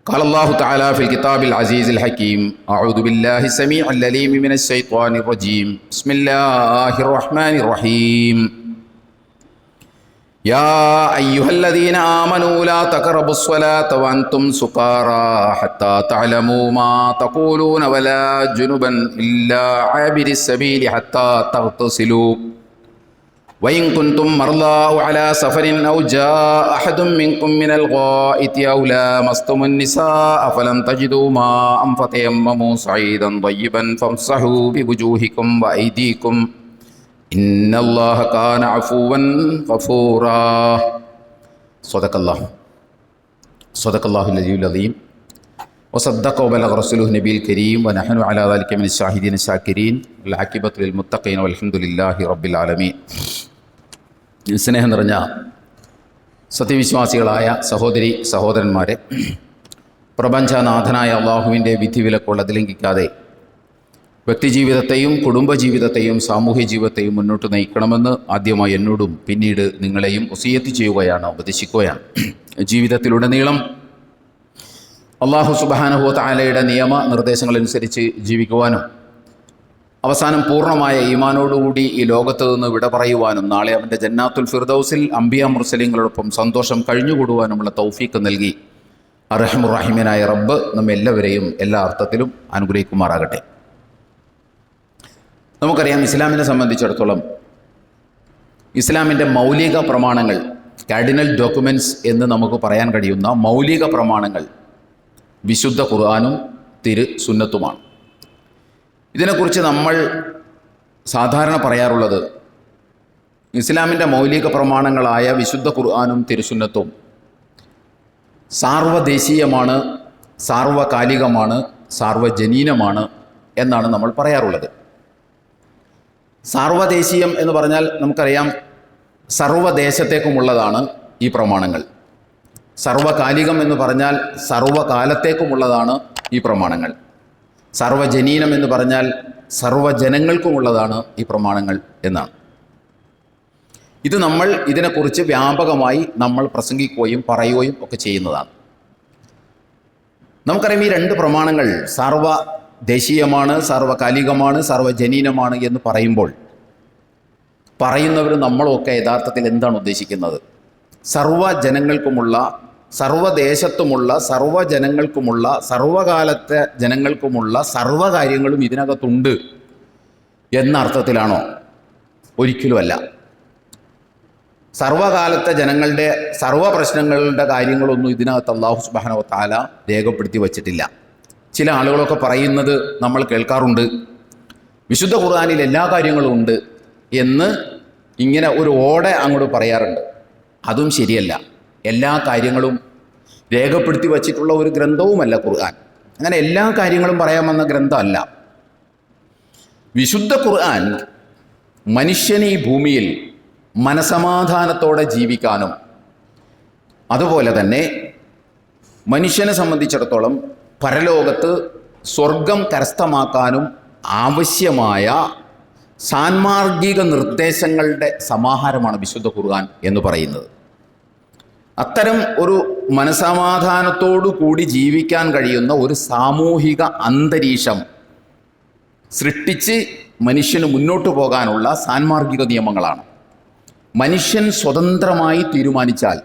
قال الله تعالى في الكتاب العزيز الحكيم أعوذ بالله السميع العليم من الشيطان الرجيم بسم الله الرحمن الرحيم يا أيها الذين آمنوا لا تقربوا الصلاة وأنتم سكارى حتى تعلموا ما تقولون ولا جنبا إلا عابر السبيل حتى تغتسلوا وإن كنتم مرضى أو على سفر أو جاء أحد منكم من الغائط أو لامستم النساء فلم تجدوا ماء فتيمموا صعيدا طيبا فامسحوا بوجوهكم وأيديكم إن الله كان عفوا غفورا صدق الله العلي العظيم وصدق وبلغ رسوله النبي الكريم ونحن على ذلك من الشاهدين الشاكرين والعاقبة للمتقين والحمد لله رب العالمين. സ്നേഹം നിറഞ്ഞ സത്യവിശ്വാസികളായ സഹോദരി സഹോദരന്മാരെ, പ്രപഞ്ചനാഥനായ അള്ളാഹുവിൻ്റെ വിധിവിലക്കുകൾ അതിലംഘിക്കാതെ വ്യക്തിജീവിതത്തെയും കുടുംബജീവിതത്തെയും സാമൂഹ്യ ജീവിതത്തെയും മുന്നോട്ട് നയിക്കണമെന്ന് ആദ്യമായി എന്നോടും പിന്നീട് നിങ്ങളെയും വസിയത്ത് ചെയ്യുകയാണ്, ഉപദേശിക്കുകയാണ്. ജീവിതത്തിലുടനീളം അള്ളാഹു സുബ്ഹാനഹു വ തആലയുടെ നിയമ നിർദ്ദേശങ്ങളനുസരിച്ച് ജീവിക്കുവാനും അവസാനം പൂർണ്ണമായ ഈമാനോടുകൂടി ഈ ലോകത്ത് നിന്ന് വിട പറയുവാനും നാളെ അവൻ്റെ ജന്നാത്തുൽ ഫിർദൗസിൽ അംബിയ മുർസലീങ്ങളോടൊപ്പം സന്തോഷം കഴിഞ്ഞുകൂടുവാനുമുള്ള തൗഫീക്ക് നൽകി അർഹമുർ റഹീമനായ റബ്ബ് നമ്മെല്ലാവരെയും എല്ലാ അർത്ഥത്തിലും അനുഗ്രഹിക്കുമാറാകട്ടെ. നമുക്കറിയാം, ഇസ്ലാമിനെ സംബന്ധിച്ചിടത്തോളം ഇസ്ലാമിൻ്റെ മൗലിക പ്രമാണങ്ങൾ, കാർഡിനൽ ഡോക്യുമെൻറ്റ്സ് എന്ന് നമുക്ക് പറയാൻ കഴിയുന്ന മൗലിക പ്രമാണങ്ങൾ വിശുദ്ധ ഖുർആനും തിരു സുന്നത്തുമാണ്. ഇതിനെക്കുറിച്ച് നമ്മൾ സാധാരണ പറയാറുള്ളത്, ഇസ്ലാമിൻ്റെ മൗലിക പ്രമാണങ്ങളായ വിശുദ്ധ ഖുർആനും തിരുസുന്നത്തും സാർവദേശീയമാണ്, സാർവകാലികമാണ്, സാർവജനീനമാണ് എന്നാണ് നമ്മൾ പറയാറുള്ളത്. സാർവദേശീയം എന്ന് പറഞ്ഞാൽ നമുക്കറിയാം, സർവ്വദേശത്തേക്കുമുള്ളതാണ് ഈ പ്രമാണങ്ങൾ. സർവകാലികം എന്ന് പറഞ്ഞാൽ സർവകാലത്തേക്കുമുള്ളതാണ് ഈ പ്രമാണങ്ങൾ. സർവജനീനം എന്ന് പറഞ്ഞാൽ സർവജനങ്ങൾക്കുമുള്ളതാണ് ഈ പ്രമാണങ്ങൾ എന്നാണ്. ഇത് നമ്മൾ ഇതിനെക്കുറിച്ച് വ്യാപകമായി നമ്മൾ പ്രസംഗിക്കുകയും പറയുകയും ഒക്കെ ചെയ്യുന്നതാണ്. നമുക്കറിയാം, ഈ രണ്ട് പ്രമാണങ്ങൾ സാർവദേശീയമാണ്, സാർവകാലികമാണ്, സാർവജനീനമാണ് എന്ന് പറയുമ്പോൾ പറയുന്നവർ നമ്മളൊക്കെ യഥാർത്ഥത്തിൽ എന്താണ് ഉദ്ദേശിക്കുന്നത്? സർവ്വജനങ്ങൾക്കുമുള്ള, സർവ്വദേശത്തുമുള്ള, സർവ്വജനങ്ങൾക്കുമുള്ള, സർവ്വകാലത്തെ ജനങ്ങൾക്കുമുള്ള സർവ്വകാര്യങ്ങളും ഇതിനകത്തുണ്ട് എന്ന അർത്ഥത്തിലാണോ? ഒരിക്കലുമല്ല. സർവ്വകാലത്തെ ജനങ്ങളുടെ സർവ്വ പ്രശ്നങ്ങളുടെ കാര്യങ്ങളൊന്നും ഇതിനകത്ത് അല്ലാഹു സുബ്ഹാനഹു വ തആല രേഖപ്പെടുത്തി വച്ചിട്ടില്ല. ചില ആളുകളൊക്കെ പറയുന്നത് നമ്മൾ കേൾക്കാറുണ്ട്, വിശുദ്ധ ഖുർആനിൽ എല്ലാ കാര്യങ്ങളും ഉണ്ട് എന്ന് ഇങ്ങനെ ഒരു ഓടെ അങ്ങോട്ട് പറയാറുണ്ട്. അതും ശരിയല്ല. എല്ലാ കാര്യങ്ങളും രേഖപ്പെടുത്തി വച്ചിട്ടുള്ള ഒരു ഗ്രന്ഥവുമല്ല ഖുർആൻ. അങ്ങനെ എല്ലാ കാര്യങ്ങളും പറയാമെന്ന ഗ്രന്ഥമല്ല. വിശുദ്ധ ഖുർആൻ മനുഷ്യന് ഈ ഭൂമിയിൽ മനസമാധാനത്തോടെ ജീവിക്കാനും അതുപോലെ തന്നെ മനുഷ്യനെ സംബന്ധിച്ചിടത്തോളം പരലോകത്ത് സ്വർഗം കരസ്ഥമാക്കാനും ആവശ്യമായ സാൻമാർഗിക നിർദ്ദേശങ്ങളുടെ സമാഹാരമാണ് വിശുദ്ധ ഖുർആൻ എന്ന് പറയുന്നത്. അത്തരം ഒരു മനസമാധാനത്തോടു കൂടി ജീവിക്കാൻ കഴിയുന്ന ഒരു സാമൂഹിക അന്തരീക്ഷം സൃഷ്ടിച്ച് മനുഷ്യന് മുന്നോട്ട് പോകാനുള്ള സാൻമാർഗിക നിയമങ്ങളാണ്. മനുഷ്യൻ സ്വതന്ത്രമായി തീരുമാനിച്ചാൽ,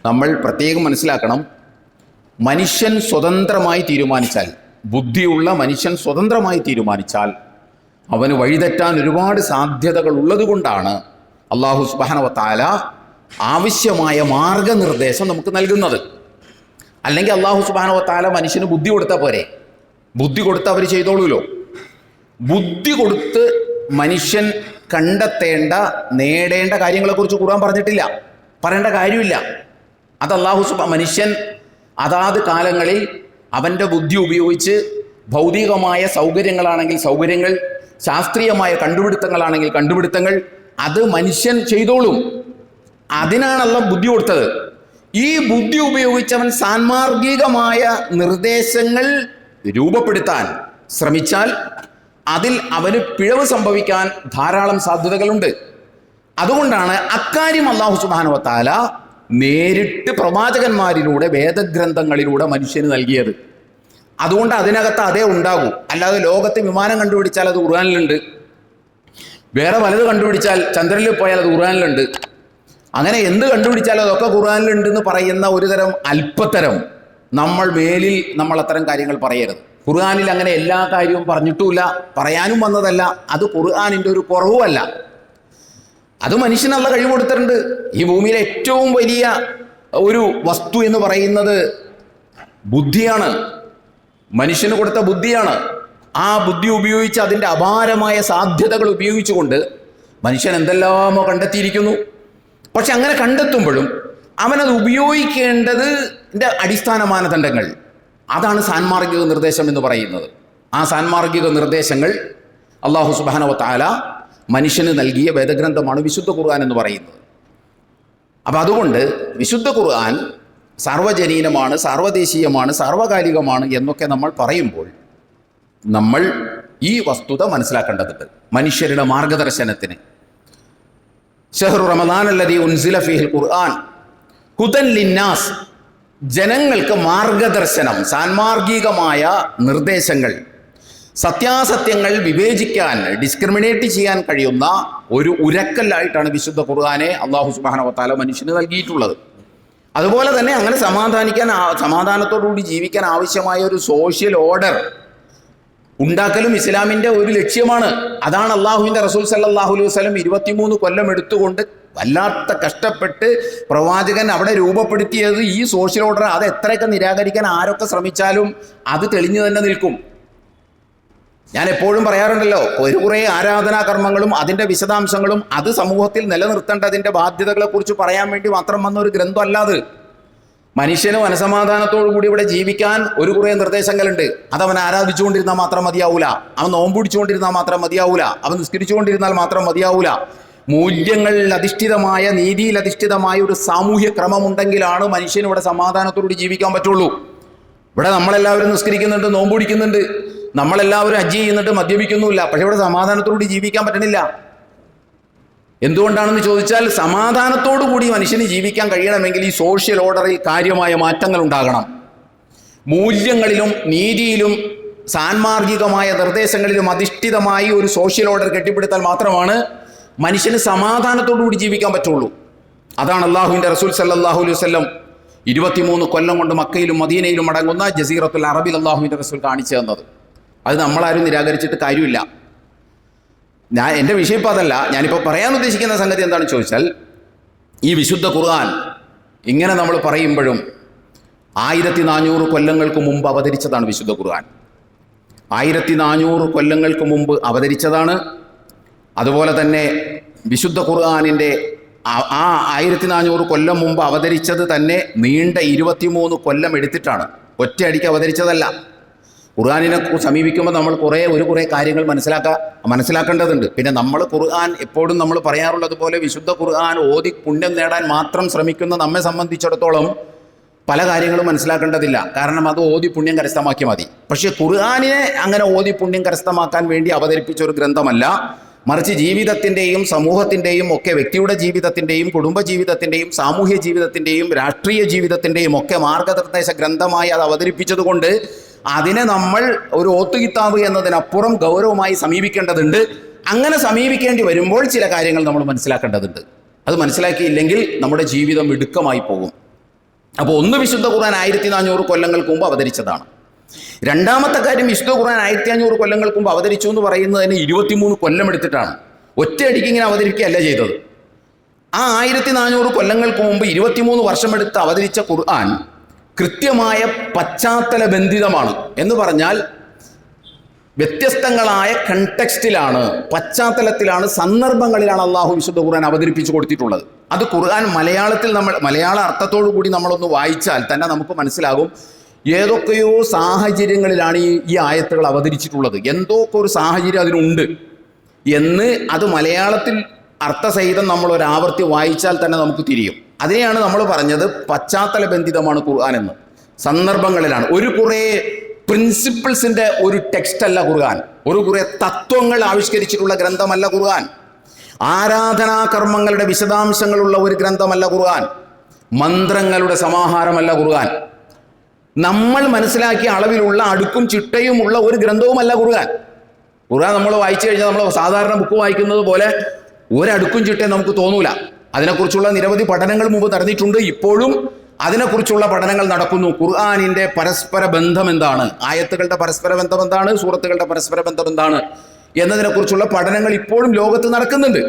നമ്മൾ പ്രത്യേകം മനസ്സിലാക്കണം, മനുഷ്യൻ സ്വതന്ത്രമായി തീരുമാനിച്ചാൽ, ബുദ്ധിയുള്ള മനുഷ്യൻ സ്വതന്ത്രമായി തീരുമാനിച്ചാൽ അവന് വഴിതെറ്റാൻ ഒരുപാട് സാധ്യതകൾ ഉള്ളതുകൊണ്ടാണ് അല്ലാഹു സുബ്ഹാനഹു വ തആല ആവശ്യമായ മാർഗനിർദ്ദേശം നമുക്ക് നൽകുന്നത്. അല്ലെങ്കിൽ അല്ലാഹു സുബ്ഹാനഹു വ തആല മനുഷ്യന് ബുദ്ധി കൊടുത്താൽ പോരെ? ബുദ്ധി കൊടുത്ത് അവർ ചെയ്തോളൂല്ലോ. ബുദ്ധി കൊടുത്ത് മനുഷ്യൻ കണ്ടെത്തേണ്ട, നേടേണ്ട കാര്യങ്ങളെക്കുറിച്ച് ഖുർആൻ പറഞ്ഞിട്ടില്ല, പറയേണ്ട കാര്യമില്ല. അത് മനുഷ്യൻ അതാത് കാലങ്ങളിൽ അവൻ്റെ ബുദ്ധി ഉപയോഗിച്ച് ഭൗതികമായ സൗകര്യങ്ങളാണെങ്കിൽ സൗകര്യങ്ങൾ, ശാസ്ത്രീയമായ കണ്ടുപിടുത്തങ്ങളാണെങ്കിൽ കണ്ടുപിടുത്തങ്ങൾ, അത് മനുഷ്യൻ ചെയ്തോളും. അതിനാണല്ലോ ബുദ്ധി കൊടുത്തത്. ഈ ബുദ്ധി ഉപയോഗിച്ചവൻ സാൻമാർഗികമായ നിർദ്ദേശങ്ങൾ രൂപപ്പെടുത്താൻ ശ്രമിച്ചാൽ അതിൽ അവന് പിഴവ് സംഭവിക്കാൻ ധാരാളം സാധ്യതകളുണ്ട്. അതുകൊണ്ടാണ് അക്കാര്യം അല്ലാഹു സുബ്ഹാനഹു വ തആല നേരിട്ട് പ്രവാചകന്മാരിലൂടെ വേദഗ്രന്ഥങ്ങളിലൂടെ മനുഷ്യന് നൽകിയത്. അതുകൊണ്ട് അതിനകത്ത് അതേ ഉണ്ടാകൂ. അല്ലാതെ ലോകത്ത് വിമാനം കണ്ടുപിടിച്ചാൽ അത് ഖുർആനിലുണ്ട്, വേറെ പലത് കണ്ടുപിടിച്ചാൽ ചന്ദ്രനിൽ പോയാൽ അത് ഖുർആനിലുണ്ട്, അങ്ങനെ എന്ത് കണ്ടുപിടിച്ചാലും അതൊക്കെ ഖുർആനിലുണ്ടെന്ന് പറയുന്ന ഒരു തരം അല്പത്തരം നമ്മൾ അത്തരം കാര്യങ്ങൾ പറയരുത്. ഖുർആനിൽ അങ്ങനെ എല്ലാ കാര്യവും പറഞ്ഞിട്ടുമില്ല, പറയാനും വന്നതല്ല. അത് ഖുർആനിൻ്റെ ഒരു കുറവുമല്ല, അത് മനുഷ്യനുള്ള കഴിവ് കൊടുത്തിട്ടുണ്ട്. ഈ ഭൂമിയിലെ ഏറ്റവും വലിയ ഒരു വസ്തു എന്ന് പറയുന്നത് ബുദ്ധിയാണ്, മനുഷ്യന് കൊടുത്ത ബുദ്ധിയാണ്. ആ ബുദ്ധി ഉപയോഗിച്ച് അതിൻ്റെ അപാരമായ സാധ്യതകൾ ഉപയോഗിച്ചുകൊണ്ട് മനുഷ്യൻ എന്തെല്ലാമോ കണ്ടെത്തിയിരിക്കുന്നു. പക്ഷെ അങ്ങനെ കണ്ടെത്തുമ്പോഴും അവനത് ഉപയോഗിക്കേണ്ടതിൻ്റെ അടിസ്ഥാന മാനദണ്ഡങ്ങൾ, അതാണ് സാൻമാർഗിക നിർദ്ദേശം എന്ന് പറയുന്നത്. ആ സാൻമാർഗിക നിർദ്ദേശങ്ങൾ അല്ലാഹു സുബ്ഹാനഹു വ തആല മനുഷ്യന് നൽകിയ വേദഗ്രന്ഥമാണ് വിശുദ്ധ ഖുർആൻ എന്ന് പറയുന്നത്. അപ്പം അതുകൊണ്ട് വിശുദ്ധ ഖുർആൻ സാർവജനീനമാണ്, സാർവദേശീയമാണ്, സാർവകാലികമാണ് എന്നൊക്കെ നമ്മൾ പറയുമ്പോൾ നമ്മൾ ഈ വസ്തുത മനസ്സിലാക്കേണ്ടതുണ്ട്. മനുഷ്യരുടെ മാർഗദർശനത്തിന് ശഹ്റു റമദാൻ അല്ലദീ ഉൻസില ഫീഹിൽ ഖുർആൻ ഹുദൻ ലിന്നാസ്, ജനങ്ങൾക്ക് മാർഗദർശനം, സാൻമാർഗികമായ നിർദ്ദേശങ്ങൾ, സത്യാസത്യങ്ങൾ വിവേചിക്കാൻ, ഡിസ്ക്രിമിനേറ്റ് ചെയ്യാൻ കഴിയുന്ന ഒരു ഉരക്കല്ലായിട്ടാണ് വിശുദ്ധ ഖുർആനെ അല്ലാഹു സുബ്ഹാനഹു വ തആല മനുഷ്യന് നൽകിയിട്ടുള്ളത്. അതുപോലെ തന്നെ അങ്ങനെ സമാധാനത്തോടുകൂടി ജീവിക്കാൻ ആവശ്യമായ ഒരു സോഷ്യൽ ഓർഡർ ഉണ്ടാക്കലും ഇസ്ലാമിൻ്റെ ഒരു ലക്ഷ്യമാണ്. അതാണ് അള്ളാഹുവിൻ്റെ റസൂൽ സല്ലല്ലാഹു അലൈഹി വസല്ലം 23 കൊല്ലം എടുത്തുകൊണ്ട് വല്ലാത്ത കഷ്ടപ്പെട്ട് പ്രവാചകൻ അവിടെ രൂപപ്പെടുത്തിയത്. ഈ സോഷ്യൽ ഓർഡർ അത് എത്രയൊക്കെ നിരാകരിക്കാൻ ആരൊക്കെ ശ്രമിച്ചാലും അത് തെളിഞ്ഞു തന്നെ നിൽക്കും. ഞാൻ എപ്പോഴും പറയാറുണ്ടല്ലോ, കുറേ ആരാധനാകർമ്മങ്ങളും അതിൻ്റെ വിശദാംശങ്ങളും അത് സമൂഹത്തിൽ നിലനിർത്തേണ്ടതിൻ്റെ ബാധ്യതകളെക്കുറിച്ച് പറയാൻ വേണ്ടി മാത്രം വന്ന ഒരു ഗ്രന്ഥമല്ലാത്. മനുഷ്യന് മനസമാധാനത്തോടു കൂടി ഇവിടെ ജീവിക്കാൻ കുറേ നിർദ്ദേശങ്ങളുണ്ട്. അതവൻ ആരാധിച്ചുകൊണ്ടിരുന്നാൽ മാത്രം മതിയാവൂല, അവൻ നോമ്പുപിടിച്ചുകൊണ്ടിരുന്നാൽ മാത്രം മതിയാവൂല, അവൻ നിസ്കരിച്ചുകൊണ്ടിരുന്നാൽ മാത്രം മതിയാവൂല. മൂല്യങ്ങളിൽ അധിഷ്ഠിതമായ, നീതിയിൽ അധിഷ്ഠിതമായ ഒരു സാമൂഹ്യ ക്രമമുണ്ടെങ്കിലാണ് മനുഷ്യന് ഇവിടെ സമാധാനത്തോടുകൂടി ജീവിക്കാൻ പറ്റുള്ളൂ. ഇവിടെ നമ്മളെല്ലാവരും നിസ്കരിക്കുന്നുണ്ട്, നോമ്പുപിടിക്കുന്നുണ്ട്, നമ്മളെല്ലാവരും ഹജ്ജ് ചെയ്യുന്നുണ്ട്, മദ്യപിക്കുന്നുമില്ല. പക്ഷെ ഇവിടെ സമാധാനത്തോടുകൂടി ജീവിക്കാൻ പറ്റണില്ല. എന്തുകൊണ്ടാണെന്ന് ചോദിച്ചാൽ, സമാധാനത്തോടു കൂടി മനുഷ്യന് ജീവിക്കാൻ കഴിയണമെങ്കിൽ ഈ സോഷ്യൽ ഓർഡറിൽ കാര്യമായ മാറ്റങ്ങൾ ഉണ്ടാകണം. മൂല്യങ്ങളിലും നീതിയിലും സാൻമാർഗികമായ നിർദ്ദേശങ്ങളിലും അധിഷ്ഠിതമായി ഒരു സോഷ്യൽ ഓർഡർ കെട്ടിപ്പടുത്താൽ മാത്രമാണ് മനുഷ്യന് സമാധാനത്തോടു കൂടി ജീവിക്കാൻ പറ്റുള്ളൂ. അതാണ് അള്ളാഹുവിൻ്റെ റസൂൽ സല്ലല്ലാഹു അലൈഹി വസല്ലം 23 കൊല്ലം കൊണ്ട് മക്കയിലും മദീനയിലും അടങ്ങുന്ന ജസീറത്തുൽ അറബിൽ അള്ളാഹുവിൻ്റെ റസൂൽ കാണിച്ചു തന്നത്. അത് നമ്മളാരും നിരാകരിച്ചിട്ട് കാര്യമില്ല. എൻ്റെ വിഷയം ഇപ്പോൾ അതല്ല. ഞാനിപ്പോൾ പറയാൻ ഉദ്ദേശിക്കുന്ന സംഗതി എന്താണെന്ന് ചോദിച്ചാൽ, ഈ വിശുദ്ധ ഖുർആൻ ഇങ്ങനെ നമ്മൾ പറയുമ്പോഴും 1400 കൊല്ലങ്ങൾക്ക് മുമ്പ് അവതരിച്ചതാണ് വിശുദ്ധ ഖുർആൻ. 1400 കൊല്ലങ്ങൾക്ക് മുമ്പ് അവതരിച്ചതാണ്. അതുപോലെ തന്നെ വിശുദ്ധ ഖുർആനിൻ്റെ ആ 1400 കൊല്ലം മുമ്പ് അവതരിച്ചത് തന്നെ നീണ്ട 23 കൊല്ലം എടുത്തിട്ടാണ്, ഒറ്റയടിക്ക് അവതരിച്ചതല്ല. ഖുർആനിനെ സമീപിക്കുമ്പോൾ നമ്മൾ കുറേ കാര്യങ്ങൾ മനസ്സിലാക്കേണ്ടതുണ്ട്. പിന്നെ നമ്മൾ ഖുർആൻ എപ്പോഴും നമ്മൾ പറയാറുള്ളത് പോലെ വിശുദ്ധ ഖുർആൻ ഓതി പുണ്യം നേടാൻ മാത്രം ശ്രമിക്കുന്ന നമ്മെ സംബന്ധിച്ചിടത്തോളം പല കാര്യങ്ങളും മനസ്സിലാക്കേണ്ടതില്ല. കാരണം അത് ഓതി പുണ്യം കരസ്ഥമാക്കിയാൽ മതി. പക്ഷേ ഖുർആനിനെ അങ്ങനെ ഓതി പുണ്യം കരസ്ഥമാക്കാൻ വേണ്ടി അവതരിപ്പിച്ച ഒരു ഗ്രന്ഥമല്ല, മറിച്ച് ജീവിതത്തിൻ്റെയും സമൂഹത്തിൻ്റെയും ഒക്കെ, വ്യക്തിയുടെ ജീവിതത്തിൻ്റെയും കുടുംബ ജീവിതത്തിൻ്റെയും സാമൂഹ്യ ജീവിതത്തിൻ്റെയും രാഷ്ട്രീയ ജീവിതത്തിൻ്റെയും ഒക്കെ മാർഗനിർദ്ദേശ ഗ്രന്ഥമായി അത് അവതരിപ്പിച്ചതുകൊണ്ട് അതിനെ നമ്മൾ ഒരു ഓത്തുകിതാബ് എന്നതിനപ്പുറം ഗൗരവമായി സമീപിക്കേണ്ടതുണ്ട്. അങ്ങനെ സമീപിക്കേണ്ടി വരുമ്പോൾ ചില കാര്യങ്ങൾ നമ്മൾ മനസ്സിലാക്കേണ്ടതുണ്ട്. അത് മനസ്സിലാക്കിയില്ലെങ്കിൽ നമ്മുടെ ജീവിതം ഇടുക്കമായി പോകും. അപ്പോൾ ഒന്ന്, വിശുദ്ധ ഖുർആൻ 1400 കൊല്ലങ്ങൾക്ക് മുമ്പ് അവതരിച്ചതാണ്. രണ്ടാമത്തെ കാര്യം, വിശുദ്ധ ഖുർആൻ 1500 കൊല്ലങ്ങൾക്ക് മുമ്പ് അവതരിച്ചു എന്ന് പറയുന്നതിന് 23 കൊല്ലം എടുത്തിട്ടാണ്. ഒറ്റയടിക്ക് ഇങ്ങനെ അവതരിക്കുകയല്ല ചെയ്തത്. ആ 1400 കൊല്ലങ്ങൾക്ക് മുമ്പ് 23 വർഷമെടുത്ത് അവതരിച്ച ഖുർആൻ കൃത്യമായ പശ്ചാത്തല ബന്ധിതമാണ്. എന്ന് പറഞ്ഞാൽ വ്യത്യസ്തങ്ങളായ കണ്ടെക്സ്റ്റിലാണ്, പശ്ചാത്തലത്തിലാണ്, സന്ദർഭങ്ങളിലാണ് അള്ളാഹു വിശുദ്ധ ഖുർആൻ അവതരിപ്പിച്ചു കൊടുത്തിട്ടുള്ളത്. അത് ഖുർആൻ മലയാള അർത്ഥത്തോടു കൂടി നമ്മളൊന്ന് വായിച്ചാൽ തന്നെ നമുക്ക് മനസ്സിലാകും ഏതൊക്കെയോ സാഹചര്യങ്ങളിലാണ് ഈ ആയത്തുകൾ അവതരിച്ചിട്ടുള്ളത്. എന്തൊക്കെ ഒരു സാഹചര്യം അതിനുണ്ട് എന്ന് അത് മലയാളത്തിൽ അർത്ഥസഹിതം നമ്മൾ ഒരാവർത്തി വായിച്ചാൽ തന്നെ നമുക്ക് തിരിയും. അതിനെയാണ് നമ്മൾ പറഞ്ഞത് പശ്ചാത്തല ബന്ധിതമാണ് ഖുർആൻ എന്ന്. സന്ദർഭങ്ങളിലാണ്. കുറേ പ്രിൻസിപ്പിൾസിൻ്റെ ഒരു ടെക്സ്റ്റ് അല്ല ഖുർആൻ, കുറേ തത്വങ്ങൾ ആവിഷ്കരിച്ചിട്ടുള്ള ഗ്രന്ഥമല്ല ഖുർആൻ. ആരാധനാകർമ്മങ്ങളുടെ വിശദാംശങ്ങളുള്ള ഒരു ഗ്രന്ഥമല്ല ഖുർആൻ. മന്ത്രങ്ങളുടെ സമാഹാരമല്ല ഖുർആൻ. നമ്മൾ മനസ്സിലാക്കിയ അളവിലുള്ള അടുക്കും ചിട്ടയുമുള്ള ഒരു ഗ്രന്ഥവുമല്ല ഖുർആൻ. ഖുർആൻ നമ്മൾ വായിച്ചു കഴിഞ്ഞാൽ നമ്മൾ സാധാരണ ബുക്ക് വായിക്കുന്നത് പോലെ ഒരടുക്കും ചിട്ടയും നമുക്ക് തോന്നൂല. അതിനെക്കുറിച്ചുള്ള നിരവധി പഠനങ്ങൾ മുമ്പ് നടന്നിട്ടുണ്ട്. ഇപ്പോഴും അതിനെക്കുറിച്ചുള്ള പഠനങ്ങൾ നടക്കുന്നു. ഖുർആനിന്റെ പരസ്പര ബന്ധം എന്താണ്, ആയത്തുകളുടെ പരസ്പര ബന്ധം എന്താണ്, സൂറത്തുകളുടെ പരസ്പര ബന്ധം എന്താണ് എന്നതിനെക്കുറിച്ചുള്ള പഠനങ്ങൾ ഇപ്പോഴും ലോകത്ത് നടക്കുന്നുണ്ട്.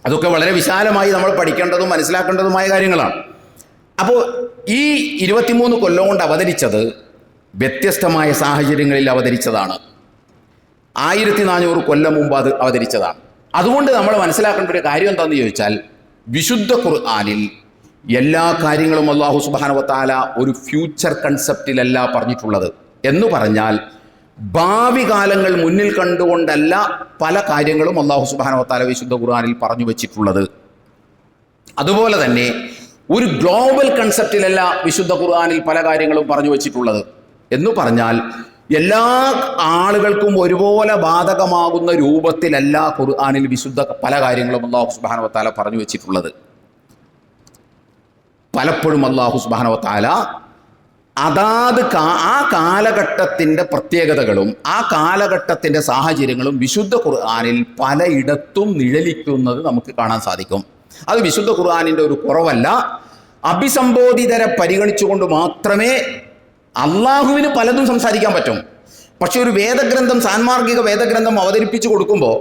അതൊക്കെ വളരെ വിശാലമായി നമ്മൾ പഠിക്കേണ്ടതും മനസ്സിലാക്കേണ്ടതുമായ കാര്യങ്ങളാണ്. അപ്പോൾ ഈ 23 കൊല്ലം കൊണ്ട് അവതരിച്ചത് വ്യത്യസ്തമായ സാഹചര്യങ്ങളിൽ അവതരിച്ചതാണ്. 1400 കൊല്ലം മുമ്പ് അത് അവതരിച്ചതാണ്. അതുകൊണ്ട് നമ്മൾ മനസ്സിലാക്കേണ്ട ഒരു കാര്യം എന്താണെന്ന് ചോദിച്ചാൽ, വിശുദ്ധ ഖുർആനിൽ എല്ലാ കാര്യങ്ങളും അല്ലാഹു സുബ്ഹാനഹു വ തആല ഒരു ഫ്യൂച്ചർ കൺസെപ്റ്റിലല്ല പറഞ്ഞിട്ടുള്ളത്. എന്ന് പറഞ്ഞാൽ ഭാവി കാലങ്ങൾ മുന്നിൽ കണ്ടുകൊണ്ടല്ല പല കാര്യങ്ങളും അല്ലാഹു സുബ്ഹാനഹു വ തആല വിശുദ്ധ ഖുർആനിൽ പറഞ്ഞു വെച്ചിട്ടുള്ളത്. അതുപോലെ തന്നെ ഒരു ഗ്ലോബൽ കൺസെപ്റ്റിലല്ല വിശുദ്ധ ഖുർആനിൽ പല കാര്യങ്ങളും പറഞ്ഞു വെച്ചിട്ടുള്ളത്. എന്ന് പറഞ്ഞാൽ എല്ലാ ആളുകൾക്കും ഒരുപോലെ ബാധകമാകുന്ന രൂപത്തിലല്ല ഖുർആനിൽ വിശുദ്ധ പല കാര്യങ്ങളും അല്ലാഹു സുബ്ഹാനഹു വ തആല പറഞ്ഞു വെച്ചിട്ടുള്ളത്. പലപ്പോഴും അല്ലാഹു സുബ്ഹാനഹു വ തആല അതാത് ആ കാലഘട്ടത്തിൻ്റെ പ്രത്യേകതകളും ആ കാലഘട്ടത്തിൻ്റെ സാഹചര്യങ്ങളും വിശുദ്ധ ഖുർആനിൽ പലയിടത്തും നിഴലിക്കുന്നത് നമുക്ക് കാണാൻ സാധിക്കും. അത് വിശുദ്ധ ഖുർആനിൻ്റെ ഒരു കുറവല്ല. അഭിസംബോധിതരെ പരിഗണിച്ചുകൊണ്ട് മാത്രമേ അള്ളാഹുവിന് പലതും സംസാരിക്കാൻ പറ്റും. പക്ഷെ ഒരു വേദഗ്രന്ഥം, സാൻമാർഗിക വേദഗ്രന്ഥം അവതരിപ്പിച്ചു കൊടുക്കുമ്പോൾ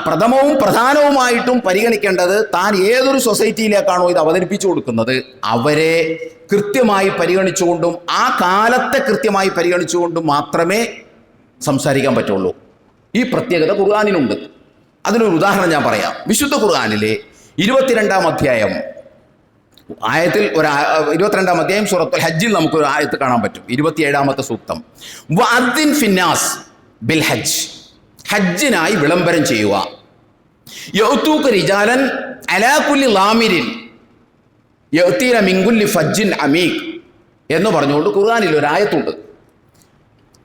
പ്രഥമവും പ്രധാനവുമായിട്ടും പരിഗണിക്കേണ്ടത് താൻ ഏതൊരു സൊസൈറ്റിയിലേക്കാണോ ഇത് അവതരിപ്പിച്ചു കൊടുക്കുന്നത് അവരെ കൃത്യമായി പരിഗണിച്ചുകൊണ്ടും ആ കാലത്തെ കൃത്യമായി പരിഗണിച്ചുകൊണ്ടും മാത്രമേ സംസാരിക്കാൻ പറ്റുള്ളൂ. ഈ പ്രത്യേകത ഖുർആനിനുണ്ട്. അതിനൊരു ഉദാഹരണം ഞാൻ പറയാം. വിശുദ്ധ ഖുർആനിലെ 22-ാം അധ്യായം ആയത്തിൽ 22-ാം അധ്യായം സൂറത്തുൽ ഹജ്ജിൽ നമുക്ക് ഒരു ആയത്ത് കാണാൻ പറ്റും. 27-ാമത്തെ സൂക്തം, വഅദ്ദിൻ ഫിന്നാസ് ബിൽ ഹജ്ജ്, ഹജ്ജിനായി വിളംബരം ചെയ്യുക, യഅ്തൂക റിജാലൻ അലാ കുല്ലി ളാമിരിൻ യഅ്തീന മിൻ കുല്ലി ഫജ്ജിൻ അമീഖ് എന്ന് പറഞ്ഞുകൊണ്ട് ഖുർആനിൽ ഒരു ആയത്തുണ്ട്.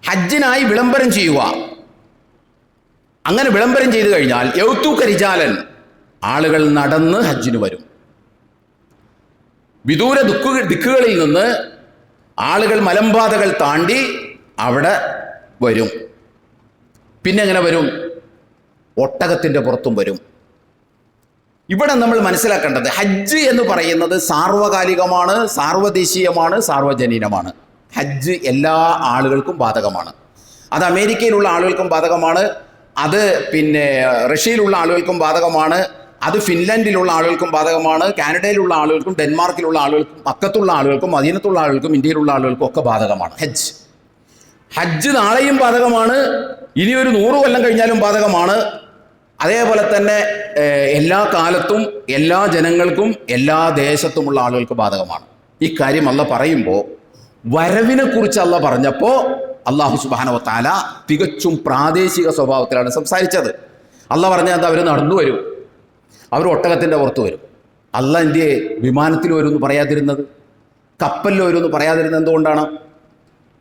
ഹജ്ജിനായി വിളംബരം ചെയ്യുക. അങ്ങനെ വിളംബരം ചെയ്തു കഴിഞ്ഞാൽ യഅ്തൂക റിജാലൻ, ആളുകൾ നടന്ന് ഹജ്ജിന് വരും. വിദൂര ദിക്കുകളിൽ നിന്ന് ആളുകൾ മലമ്പാതകൾ താണ്ടി അവിടെ വരും. പിന്നെ എങ്ങനെ വരും? ഒട്ടകത്തിൻ്റെ പുറത്തും വരും. ഇവിടെ നമ്മൾ മനസ്സിലാക്കേണ്ടത് ഹജ്ജ് എന്ന് പറയുന്നത് സാർവകാലികമാണ്, സാർവദേശീയമാണ്, സാർവജനീനമാണ്. ഹജ്ജ് എല്ലാ ആളുകൾക്കും ബാധകമാണ്. അത് അമേരിക്കയിലുള്ള ആളുകൾക്കും ബാധകമാണ്, അത് പിന്നെ റഷ്യയിലുള്ള ആളുകൾക്കും ബാധകമാണ്, അത് ഫിൻലാൻഡിലുള്ള ആളുകൾക്കും ബാധകമാണ്, കാനഡയിലുള്ള ആളുകൾക്കും, ഡെൻമാർക്കിലുള്ള ആളുകൾക്കും, മക്കത്തുള്ള ആളുകൾക്കും, മദീനത്തുള്ള ആളുകൾക്കും, ഇന്ത്യയിലുള്ള ആളുകൾക്കും ഒക്കെ ബാധകമാണ് ഹജ്ജ്. ഹജ്ജ് നാളെയും ബാധകമാണ്, ഇനി ഒരു 100 കൊല്ലം കഴിഞ്ഞാലും ബാധകമാണ്. അതേപോലെ തന്നെ എല്ലാ കാലത്തും എല്ലാ ജനങ്ങൾക്കും എല്ലാ ദേശത്തുമുള്ള ആളുകൾക്ക് ബാധകമാണ്. ഈ കാര്യം അല്ലാഹ് പറയുമ്പോൾ വരവിനെ കുറിച്ച് അല്ലാഹ് പറഞ്ഞപ്പോൾ അല്ലാഹു സുബ്ഹാനഹു വ തആല തികച്ചും പ്രാദേശിക സ്വഭാവത്തിലാണ് സംസാരിച്ചത്. അല്ലാഹ് പറഞ്ഞാൽ അവർ നടന്നു വരും, അവർ ഒട്ടകത്തിൻ്റെ പുറത്ത് വരും. അല്ലാഹ് എന്തിയെ വിമാനത്തിൽ വരുമെന്ന് പറയാതിരുന്നത്, കപ്പലിൽ വരുമെന്ന് പറയാതിരുന്നത് എന്തുകൊണ്ടാണ്?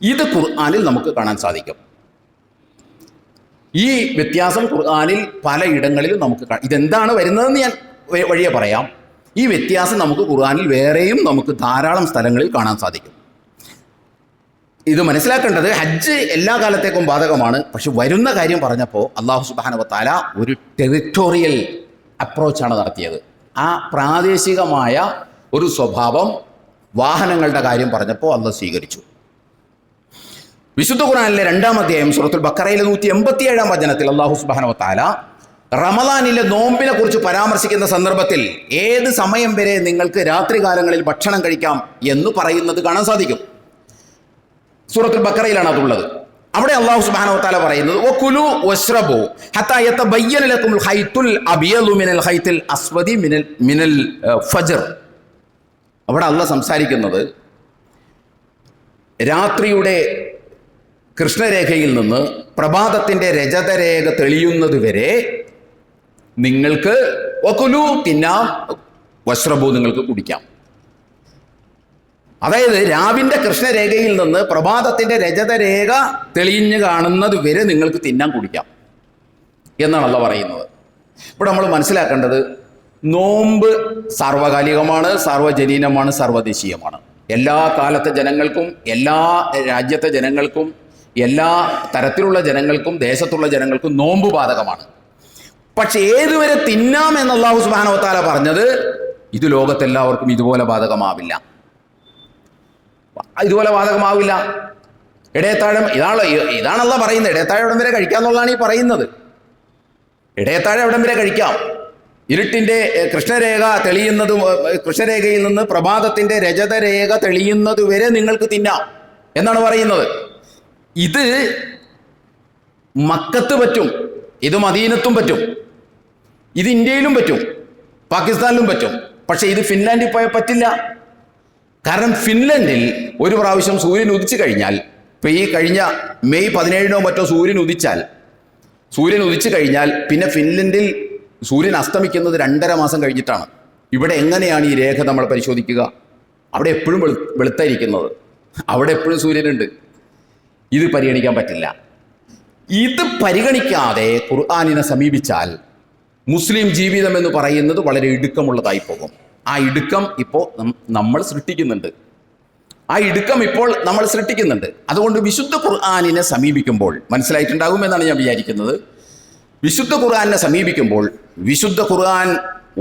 ഇത് ഖുർആനിൽ നമുക്ക് കാണാൻ സാധിക്കും. ഈ വ്യത്യാസം ഖുർആനിൽ പലയിടങ്ങളിലും നമുക്ക് ഇതെന്താണ് വരുന്നതെന്ന് ഞാൻ വഴിയെ പറയാം. ഈ വ്യത്യാസം നമുക്ക് ഖുർആനിൽ വേറെയും നമുക്ക് ധാരാളം സ്ഥലങ്ങളിൽ കാണാൻ സാധിക്കും. ഇത് മനസ്സിലാക്കേണ്ടത് ഹജ്ജ് എല്ലാ കാലത്തേക്കും ബാധകമാണ്. പക്ഷെ വരുന്ന കാര്യം പറഞ്ഞപ്പോൾ അല്ലാഹു സുബ്ഹാനഹു വ തആല ഒരു ടെറിറ്റോറിയൽ അപ്രോച്ചാണ് നടത്തിയത്. ആ പ്രാദേശികമായ ഒരു സ്വഭാവം വാഹനങ്ങളുടെ കാര്യം പറഞ്ഞപ്പോൾ അല്ലാഹ് സ്വീകരിച്ചു. വിശുദ്ധ ഖുർആനിലെ 2-ാം അധ്യായം സൂറത്തുൽ ബഖറയിലെ 187-ാം വചനത്തിൽ അല്ലാഹു സുബ്ഹാനഹു വ തആല റമദാനിലെ നോമ്പിനെ കുറിച്ച് പരാമർശിക്കുന്ന സന്ദർഭത്തിൽ ഏത് സമയം വരെ നിങ്ങൾക്ക് രാത്രികാലങ്ങളിൽ ഭക്ഷണം കഴിക്കാം എന്ന് പറയുന്നത് കാണാൻ സാധിക്കും. സൂറത്തുൽ ബഖറയിലാണ് അതുള്ളത്. അവിടെ അല്ലാഹു സുബ്ഹാനഹു വ തആല പറയുന്നത് വകുലു വശ്റബു ഹത്താ യതബയ്യന ലക്കുമുൽ ഖൈത്തുൽ അബിയദു മിനൽ ഖൈത്തിൽ അസ്വദി മിനൽ ഫജ്ർ. അവിടെ അല്ലാഹ് സംസാരിക്കുന്നത് രാത്രിയുടെ കൃഷ്ണരേഖയിൽ നിന്ന് പ്രഭാതത്തിൻ്റെ രജതരേഖ തെളിയുന്നത് വരെ നിങ്ങൾക്ക് വകുലു തിന്നാം, വശ്റബു നിങ്ങൾക്ക് കുടിക്കാം. അതായത് രാവിൻ്റെ കൃഷ്ണരേഖയിൽ നിന്ന് പ്രഭാതത്തിൻ്റെ രജതരേഖ തെളിഞ്ഞു കാണുന്നത് വരെ നിങ്ങൾക്ക് തിന്നാൻ കുടിക്കാം എന്നാണ് അല്ലാഹ് പറയുന്നത്. ഇവിടെ നമ്മൾ മനസ്സിലാക്കേണ്ടത് നോമ്പ് സാർവകാലികമാണ്, സാർവജനീനമാണ്, സർവദേശീയമാണ്. എല്ലാ കാലത്തെ ജനങ്ങൾക്കും, എല്ലാ രാജ്യത്തെ ജനങ്ങൾക്കും, എല്ലാ തരത്തിലുള്ള ജനങ്ങൾക്കും, ദേശത്തുള്ള ജനങ്ങൾക്കും നോമ്പ് ബാധകമാണ്. പക്ഷെ ഏതുവരെ തിന്നാം എന്ന് അല്ലാഹു സുബ്ഹാനഹു വ തആല പറഞ്ഞത് ഇത് ലോകത്തെല്ലാവർക്കും ഇതുപോലെ ബാധകമാവില്ല. ഇടയത്താഴം ഇതാണല്ലോ പറയുന്നത്. ഇടയത്താഴം എവിടം വരെ കഴിക്കാന്നുള്ളതാണ് ഈ പറയുന്നത്. ഇടയത്താഴം എവിടം വരെ കഴിക്കാം? ഇരുട്ടിൻ്റെ കൃഷ്ണരേഖയിൽ നിന്ന് പ്രഭാതത്തിൻ്റെ രജതരേഖ തെളിയുന്നത് വരെ നിങ്ങൾക്ക് തിന്നാം എന്നാണ് പറയുന്നത്. ഇത് മക്കത്ത് പറ്റും, ഇത് മദീനത്തും പറ്റും, ഇത് ഇന്ത്യയിലും പറ്റും, പാകിസ്ഥാനിലും പറ്റും. പക്ഷെ ഇത് ഫിൻലാൻഡിൽ പോയാൽ പറ്റില്ല. കാരണം ഫിൻലൻഡിൽ ഒരു പ്രാവശ്യം സൂര്യൻ ഉദിച്ചു കഴിഞ്ഞാൽ, ഇപ്പം ഈ കഴിഞ്ഞ മെയ് 17 മറ്റോ സൂര്യൻ ഉദിച്ചു കഴിഞ്ഞാൽ പിന്നെ ഫിൻലൻഡിൽ സൂര്യൻ അസ്തമിക്കുന്നത് 2.5 മാസം കഴിഞ്ഞിട്ടാണ്. ഇവിടെ എങ്ങനെയാണ് ഈ രേഖ നമ്മൾ പരിശോധിക്കുക? അവിടെ എപ്പോഴും വെളുത്തായിരിക്കുന്നത്, അവിടെ എപ്പോഴും സൂര്യനുണ്ട്. ഇത് പരിഗണിക്കാൻ പറ്റില്ല. ഇത് പരിഗണിക്കാതെ ഖുർആനിനെ സമീപിച്ചാൽ മുസ്ലിം ജീവിതം എന്ന് പറയുന്നത് വളരെ ഇടുക്കമുള്ളതായി പോകും. ആ ഇടുക്കം ഇപ്പോൾ നമ്മൾ സൃഷ്ടിക്കുന്നുണ്ട്. അതുകൊണ്ട് വിശുദ്ധ ഖുർആനിനെ സമീപിക്കുമ്പോൾ മനസ്സിലായിട്ടുണ്ടാകുമെന്നാണ് ഞാൻ വിചാരിക്കുന്നത്. വിശുദ്ധ ഖുർആനിനെ സമീപിക്കുമ്പോൾ വിശുദ്ധ ഖുർആൻ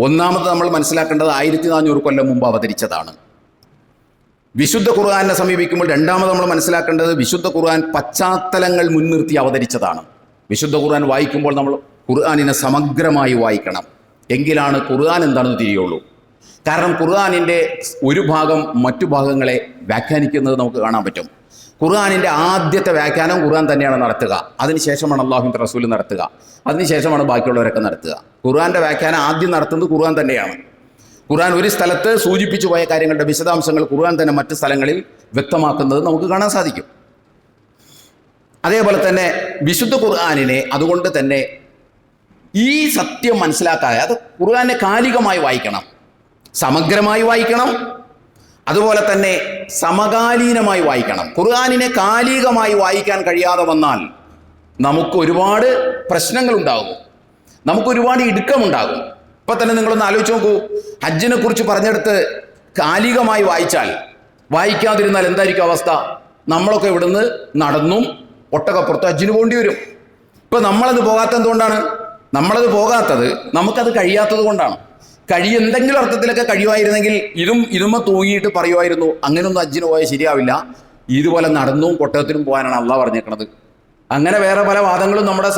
ഒന്നാമത് നമ്മൾ മനസ്സിലാക്കേണ്ടത് 1400 കൊല്ലം മുമ്പ് അവതരിച്ചതാണ്. വിശുദ്ധ ഖുർആനിനെ സമീപിക്കുമ്പോൾ രണ്ടാമത് നമ്മൾ മനസ്സിലാക്കേണ്ടത് വിശുദ്ധ ഖുർആൻ പശ്ചാത്തലങ്ങൾ മുൻനിർത്തി അവതരിച്ചതാണ്. വിശുദ്ധ ഖുർആൻ വായിക്കുമ്പോൾ നമ്മൾ ഖുർആനിനെ സമഗ്രമായി വായിക്കണം. എങ്കിലാണ് ഖുർആൻ എന്താണെന്ന് തിരിയുള്ളൂ. കാരണം ഖുർആനിൻ്റെ ഒരു ഭാഗം മറ്റു ഭാഗങ്ങളെ വ്യാഖ്യാനിക്കുന്നത് നമുക്ക് കാണാൻ പറ്റും. ഖുർആനിൻ്റെ ആദ്യത്തെ വ്യാഖ്യാനം ഖുർആൻ തന്നെയാണ് നടത്തുക. അതിനുശേഷമാണ് അല്ലാഹുവിൻ്റെ റസൂൽ നടത്തുക. അതിനുശേഷമാണ് ബാക്കിയുള്ളവരൊക്കെ നടത്തുക. ഖുർആൻ്റെ വ്യാഖ്യാനം ആദ്യം നടത്തുന്നത് ഖുർആൻ തന്നെയാണ്. ഖുർആൻ ഒരു സ്ഥലത്ത് സൂചിപ്പിച്ചു പോയ കാര്യങ്ങളുടെ വിശദാംശങ്ങൾ ഖുർആൻ തന്നെ മറ്റ് സ്ഥലങ്ങളിൽ വ്യക്തമാക്കുന്നത് നമുക്ക് കാണാൻ സാധിക്കും. അതേപോലെ തന്നെ വിശുദ്ധ ഖുർആനിനെ അതുകൊണ്ട് തന്നെ ഈ സത്യം മനസ്സിലാക്കാതെ അത് ഖുർആനെ കാലികമായി വായിക്കണം, സമഗ്രമായി വായിക്കണം, അതുപോലെ തന്നെ സമകാലീനമായി വായിക്കണം. ഖുർആനിനെ കാലികമായി വായിക്കാൻ കഴിയാതെ വന്നാൽ നമുക്ക് ഒരുപാട് പ്രശ്നങ്ങളുണ്ടാകും, നമുക്കൊരുപാട് ഇടുക്കമുണ്ടാകും. ഇപ്പം തന്നെ നിങ്ങളൊന്ന് ആലോചിച്ച് നോക്കൂ. ഹജ്ജിനെ കുറിച്ച് പറഞ്ഞെടുത്ത് കാലികമായി വായിക്കാതിരുന്നാൽ എന്തായിരിക്കും അവസ്ഥ? നമ്മളൊക്കെ ഇവിടുന്ന് നടന്നും ഒട്ടകപ്പുറത്ത് ഹജ്ജിന് പോകേണ്ടി വരും. ഇപ്പം നമ്മളത് പോകാത്തത് നമുക്കത് കഴിയാത്തത് കൊണ്ടാണ്. എന്തെങ്കിലും അർത്ഥത്തിലൊക്കെ കഴിയുമായിരുന്നെങ്കിൽ ഇതുമ്മ തൂങ്ങിയിട്ട് പറയുമായിരുന്നു അങ്ങനെയൊന്നും ഹജ്ജിന് പോയാൽ ശരിയാവില്ല, ഇതുപോലെ നടന്നും ഒട്ടകത്തിനും പോകാനാണ് അള്ളാഹ് പറഞ്ഞേക്കണത്. അങ്ങനെ വേറെ പല വാദങ്ങളും നമ്മുടെ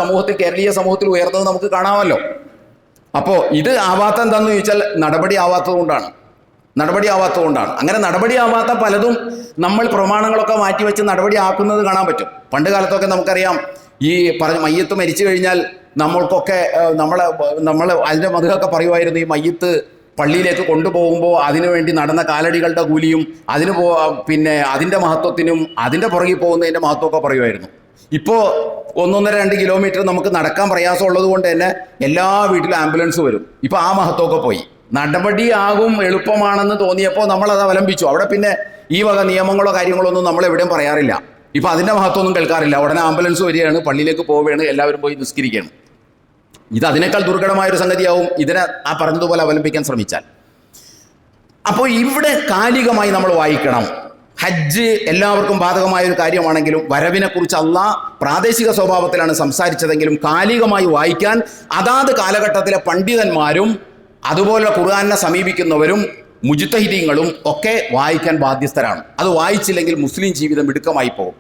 കേരളീയ സമൂഹത്തിൽ ഉയർന്നത് നമുക്ക് കാണാമല്ലോ. അപ്പോൾ ഇത് ആവാത്ത എന്താണെന്ന് ചോദിച്ചാൽ നടപടി ആവാത്തത് കൊണ്ടാണ്. അങ്ങനെ നടപടി ആവാത്ത പലതും നമ്മൾ പ്രമാണങ്ങളൊക്കെ മാറ്റിവെച്ച് നടപടി ആക്കുന്നത് കാണാൻ പറ്റും. പണ്ട് കാലത്തൊക്കെ നമുക്കറിയാം, ഈ മയ്യത്ത് മരിച്ചു കഴിഞ്ഞാൽ നമ്മൾക്കൊക്കെ നമ്മൾ അതിൻ്റെ മതമൊക്കെ പറയുമായിരുന്നു, ഈ മയ്യത്ത് പള്ളിയിലേക്ക് കൊണ്ടുപോകുമ്പോൾ അതിനുവേണ്ടി നടന്ന കാലടികളുടെ കൂലിയും പിന്നെ അതിൻ്റെ മഹത്വത്തിനും അതിൻ്റെ പുറകിൽ പോകുന്നതിൻ്റെ മഹത്വമൊക്കെ പറയുമായിരുന്നു. ഇപ്പോൾ 1-1.2 കിലോമീറ്റർ നമുക്ക് നടക്കാൻ പ്രയാസമുള്ളത് കൊണ്ട് തന്നെ എല്ലാ വീട്ടിലും ആംബുലൻസ് വരും. ഇപ്പോൾ ആ മഹത്വമൊക്കെ പോയി. നടപടിയാകും എളുപ്പമാണെന്ന് തോന്നിയപ്പോൾ നമ്മളത് അവലംബിച്ചു. അവിടെ പിന്നെ ഈ വക നിയമങ്ങളോ കാര്യങ്ങളോ ഒന്നും നമ്മളെവിടെയും പറയാറില്ല. ഇപ്പോൾ അതിൻ്റെ മഹത്വമൊന്നും കേൾക്കാറില്ല. ഉടനെ ആംബുലൻസ് വരികയാണ്, പള്ളിയിലേക്ക് പോവുകയാണ്, എല്ലാവരും പോയി നിസ്കരിക്കുകയാണ്. ഇത് അതിനേക്കാൾ ദുർഘടമായൊരു സംഗതിയാവും ഇതിനെ ആ പറഞ്ഞതുപോലെ അവലംബിക്കാൻ ശ്രമിച്ചാൽ. അപ്പോൾ ഇവിടെ കാലികമായി നമ്മൾ വായിക്കണം. ഹജ്ജ് എല്ലാവർക്കും ബാധകമായൊരു കാര്യമാണെങ്കിലും വരവിനെക്കുറിച്ച് അള്ളാഹ് പ്രാദേശിക സ്വഭാവത്തിലാണ് സംസാരിച്ചതെങ്കിലും കാലികമായി വായിക്കാൻ അതാത് കാലഘട്ടത്തിലെ പണ്ഡിതന്മാരും അതുപോലെ ഖുർആനെ സമീപിക്കുന്നവരും മുജ്തഹിദീങ്ങളും ഒക്കെ വായിക്കാൻ ബാധ്യസ്ഥരാണ്. അത് വായിച്ചില്ലെങ്കിൽ മുസ്ലിം ജീവിതം ഇടുക്കമായി പോകും.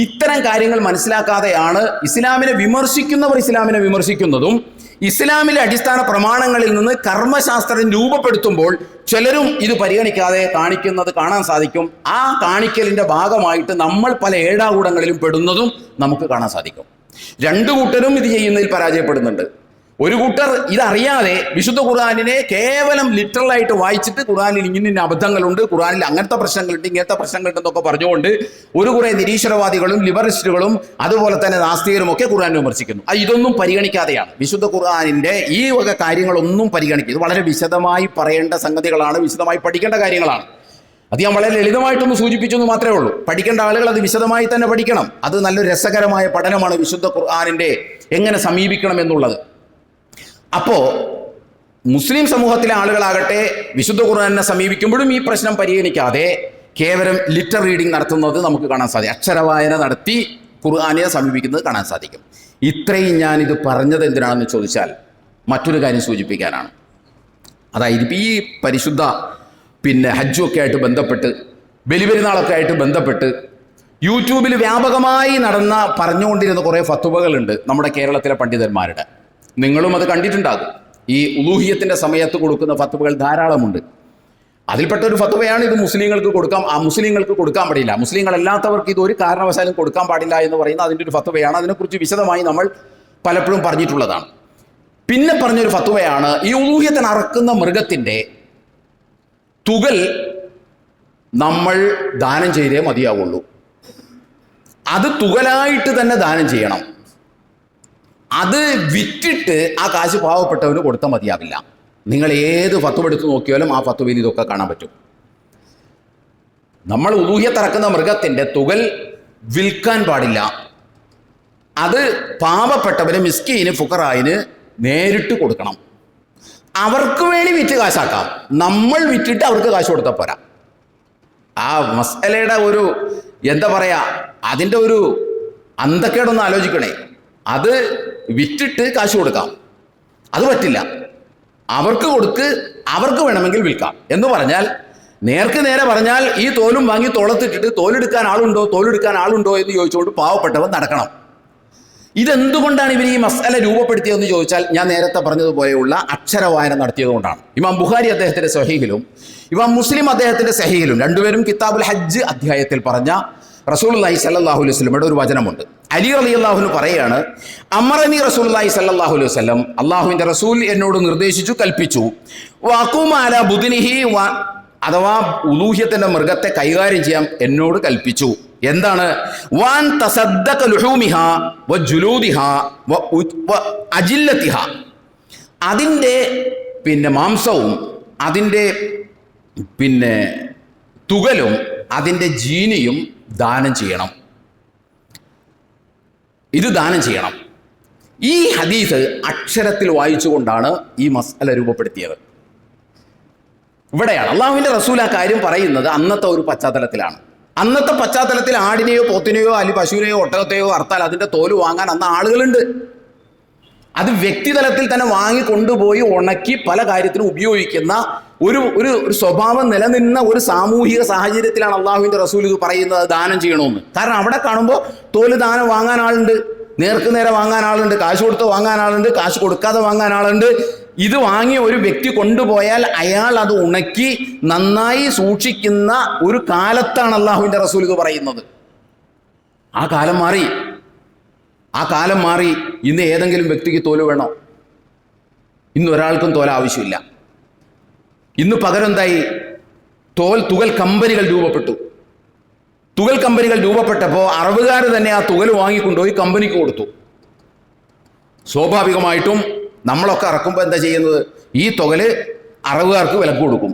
ഇത്തരം കാര്യങ്ങൾ മനസ്സിലാക്കാതെയാണ് ഇസ്ലാമിനെ വിമർശിക്കുന്നവർ ഇസ്ലാമിനെ വിമർശിക്കുന്നതും ഇസ്ലാമിലെ അടിസ്ഥാന പ്രമാണങ്ങളിൽ നിന്ന് കർമ്മശാസ്ത്രം രൂപപ്പെടുത്തുമ്പോൾ ചിലരും ഇത് പരിഗണിക്കാതെ കാണിക്കുന്നത് കാണാൻ സാധിക്കും. ആ കാണിക്കലിൻ്റെ ഭാഗമായിട്ട് നമ്മൾ പല ഏടാകൂടങ്ങളിലും പെടുന്നതും നമുക്ക് കാണാൻ സാധിക്കും. രണ്ടു കൂട്ടരും ഇത് ചെയ്യുന്നതിൽ പരാജയപ്പെടുന്നുണ്ട്. ഒരു കൂട്ടർ ഇതറിയാതെ വിശുദ്ധ ഖുർആനിനെ കേവലം ലിറ്ററലായിട്ട് വായിച്ചിട്ട് ഖുർആനിൽ ഇങ്ങനെ അബദ്ധങ്ങളുണ്ട്, ഖുർആനിൽ അങ്ങനത്തെ പ്രശ്നങ്ങളുണ്ട്, ഇങ്ങനത്തെ പ്രശ്നങ്ങളുണ്ടെന്നൊക്കെ പറഞ്ഞുകൊണ്ട് ഒരു കുറേ നിരീശ്വരവാദികളും ലിബറലിസ്റ്റുകളും അതുപോലെ തന്നെ നാസ്തികരും ഒക്കെ ഖുർആനെ വിമർശിക്കുന്നു. ഇതൊന്നും പരിഗണിക്കാതെയാണ് വിശുദ്ധ ഖുർആനിൻ്റെ ഈ വക കാര്യങ്ങളൊന്നും പരിഗണിക്കുക. ഇത് വളരെ വിശദമായി പറയേണ്ട സംഗതികളാണ്, വിശദമായി പഠിക്കേണ്ട കാര്യങ്ങളാണ്. അത് ഞാൻ വളരെ ലളിതമായിട്ടൊന്ന് സൂചിപ്പിച്ചെന്ന് മാത്രമേ ഉള്ളൂ. പഠിക്കേണ്ട ആളുകൾ അത് വിശദമായി തന്നെ പഠിക്കണം. അത് നല്ലൊരു രസകരമായ പഠനമാണ് വിശുദ്ധ ഖുർആനിൻ്റെ എങ്ങനെ സമീപിക്കണം എന്നുള്ളത്. അപ്പോൾ മുസ്ലിം സമൂഹത്തിലെ ആളുകളാകട്ടെ വിശുദ്ധ ഖുർആനെ സമീപിക്കുമ്പോഴും ഈ പ്രശ്നം പരിഗണിക്കാതെ കേവലം ലിറ്റർ റീഡിംഗ് നടത്തുന്നത് നമുക്ക് കാണാൻ സാധിക്കും. അക്ഷരവായന നടത്തി ഖുർആനെ സമീപിക്കുന്നത് കാണാൻ സാധിക്കും. ഇത്രയും ഞാനിത് പറഞ്ഞത് എന്തിനാണെന്ന് ചോദിച്ചാൽ മറ്റൊരു കാര്യം സൂചിപ്പിക്കാനാണ്. അതായത് ഈ പരിശുദ്ധ ഹജ്ജൊക്കെ ആയിട്ട് ബന്ധപ്പെട്ട് ബലിപെരുന്നാളൊക്കെ ആയിട്ട് ബന്ധപ്പെട്ട് യൂട്യൂബിൽ വ്യാപകമായി പറഞ്ഞുകൊണ്ടിരുന്ന കുറേ ഫത്വകളുണ്ട് നമ്മുടെ കേരളത്തിലെ പണ്ഡിതന്മാരുടെ. നിങ്ങളും അത് കണ്ടിട്ടുണ്ടാകും. ഈ ഉലൂഹിയത്തിൻ്റെ സമയത്ത് കൊടുക്കുന്ന ഫത്വകൾ ധാരാളമുണ്ട്. അതിൽപ്പെട്ട ഒരു ഫത്വയാണ് ഇത് മുസ്ലിങ്ങൾക്ക് കൊടുക്കാൻ പാടില്ല, മുസ്ലിങ്ങളല്ലാത്തവർക്ക് ഇത് ഒരു കാരണവശാലും കൊടുക്കാൻ പാടില്ല എന്ന് പറയുന്ന അതിൻ്റെ ഒരു ഫത്വയാണ്. അതിനെക്കുറിച്ച് വിശദമായി നമ്മൾ പലപ്പോഴും പറഞ്ഞിട്ടുള്ളതാണ്. പിന്നെ പറഞ്ഞൊരു ഫത്വയാണ് ഈ ഉലൂഹിയത്തിന് അറക്കുന്ന മൃഗത്തിൻ്റെ തുകൽ നമ്മൾ ദാനം ചെയ്തേ മതിയാവുള്ളൂ. അത് തുകലായിട്ട് തന്നെ ദാനം ചെയ്യണം. അത് വിറ്റിട്ട് ആ കാശ് പാവപ്പെട്ടവന് കൊടുത്താൽ മതിയാവില്ല. നിങ്ങൾ ഏത് ഫത്വ എടുത്ത് നോക്കിയാലും ആ ഫത്വയിൽ ഇതൊക്കെ കാണാൻ പറ്റും. നമ്മൾ ഉലൂഹിയത്തിറക്കുന്ന മൃഗത്തിൻ്റെ തുകൽ വിൽക്കാൻ പാടില്ല. അത് പാവപ്പെട്ടവന്, മിസ്കീന്, ഫുഖറായിന് നേരിട്ട് കൊടുക്കണം. അവർക്ക് വേണ്ടി വിറ്റ് കാശാക്കാം. നമ്മൾ വിറ്റിട്ട് അവർക്ക് കാശ് കൊടുത്താൽ പോരാ. ആ മസലയുടെ ഒരു എന്താ പറയുക, അതിൻ്റെ ഒരു അന്തക്കേടൊന്ന് ആലോചിക്കണേ. അത് വിറ്റിട്ട് കാശ് കൊടുക്കാം, അത് പറ്റില്ല. അവർക്ക് അവർക്ക് വേണമെങ്കിൽ വിൽക്കാം എന്ന് പറഞ്ഞാൽ, നേർക്ക് നേരെ പറഞ്ഞാൽ ഈ തോലും വാങ്ങി തോളത്തിട്ടിട്ട് തോലെടുക്കാൻ ആളുണ്ടോ എന്ന് ചോദിച്ചുകൊണ്ട് പാവപ്പെട്ടവൻ നടക്കണം. ഇതെന്തുകൊണ്ടാണ് ഇവർ ഈ മസല രൂപപ്പെടുത്തിയതെന്ന് ചോദിച്ചാൽ, ഞാൻ നേരത്തെ പറഞ്ഞതുപോലെയുള്ള അക്ഷരവായന നടത്തിയതുകൊണ്ടാണ്. ഇമാം ബുഖാരി അദ്ദേഹത്തിൻ്റെ സഹീഹിലും ഇമാം മുസ്ലിം അദ്ദേഹത്തിൻ്റെ സഹീഹിലും രണ്ടുപേരും കിതാബുൽ ഹജ്ജ് അധ്യായത്തിൽ പറഞ്ഞ റസൂലുള്ളാഹി സ്വല്ലല്ലാഹു അലൈഹി വസല്ലമയുടെ ഒരു വചനമുണ്ട്. അലി റളിയല്ലാഹു അൻഹു പറയാണ്, അമറനി റസൂലുള്ളാഹി സ്വല്ലല്ലാഹു അലൈഹി വസല്ലം, അള്ളാഹുവിൻ്റെ റസൂൽ എന്നോട് നിർദ്ദേശിച്ചു, കൽപ്പിച്ചു, വഖൂമ അലാ ബുദ്നിഹി, അഥവാ ഉലൂഹിയത്തിൻ്റെ മൃഗത്തെ കൈകാര്യം ചെയ്യാൻ എന്നോട് കൽപ്പിച്ചു. എന്താണ്? വാൻ തസദ്ദഖ ലുഹൂമിഹാ വജുലൂദിഹാ വഅജില്ലതിഹാ, അതിൻ്റെ മാംസവും അതിൻ്റെ തുകലും അതിൻ്റെ ജീനിയും ദാനം ചെയ്യണം. ഇത് ദാനം ചെയ്യണം. ഈ ഹദീസ് അക്ഷരത്തിൽ വായിച്ചുകൊണ്ടാണ് ഈ മസ്അല രൂപപ്പെടുത്തിയത്. ഇവിടെയാണ് അള്ളാഹുവിൻ്റെ റസൂൽ ആ കാര്യം പറയുന്നത്. അന്നത്തെ ഒരു പശ്ചാത്തലത്തിലാണ്. അന്നത്തെ പശ്ചാത്തലത്തിൽ ആടിനെയോ പോത്തിനെയോ അല്ലെങ്കിൽ പശുവിനെയോ ഒട്ടകത്തെയോ അർത്താൽ അതിൻ്റെ തോല് വാങ്ങാൻ അന്ന് ആളുകളുണ്ട്. അത് വ്യക്തിതലത്തിൽ തന്നെ വാങ്ങിക്കൊണ്ടുപോയി ഉണക്കി പല കാര്യത്തിനും ഉപയോഗിക്കുന്ന ഒരു സ്വഭാവം നിലനിന്ന ഒരു സാമൂഹിക സാഹചര്യത്തിലാണ് അള്ളാഹുവിൻ്റെ റസൂൽ ഇത് പറയുന്നത്, ദാനം ചെയ്യണമെന്ന്. കാരണം അവിടെ കാണുമ്പോൾ തോല് ദാനം വാങ്ങാൻ ആളുണ്ട്, നേർക്ക് നേരെ വാങ്ങാൻ ആളുണ്ട്, കാശ് കൊടുത്ത് വാങ്ങാൻ ആളുണ്ട്, കാശ് കൊടുക്കാതെ വാങ്ങാൻ ആളുണ്ട്. ഇത് വാങ്ങിയ ഒരു വ്യക്തി കൊണ്ടുപോയാൽ അയാൾ അത് ഉണക്കി നന്നായി സൂക്ഷിക്കുന്ന ഒരു കാലത്താണ് അള്ളാഹുവിൻ്റെ റസൂൽ ഇത് പറയുന്നത്. ആ കാലം മാറി. ഇന്ന് ഏതെങ്കിലും വ്യക്തിക്ക് തോല് വേണോ? ഇന്ന് ഒരാൾക്കും തോല ആവശ്യമില്ല. ഇന്ന് പകരം എന്തായി? തുകൽ കമ്പനികൾ രൂപപ്പെട്ടു. തുകൽ കമ്പനികൾ രൂപപ്പെട്ടപ്പോൾ അറബുകാർ തന്നെ ആ തുകൽ വാങ്ങിക്കൊണ്ടുപോയി കമ്പനിക്ക് കൊടുത്തു. സ്വാഭാവികമായിട്ടും നമ്മളൊക്കെ ഇറക്കുമ്പോൾ എന്താ ചെയ്യുന്നത്? ഈ തുകല് അറബുകാർക്ക് വിലക്ക് കൊടുക്കും.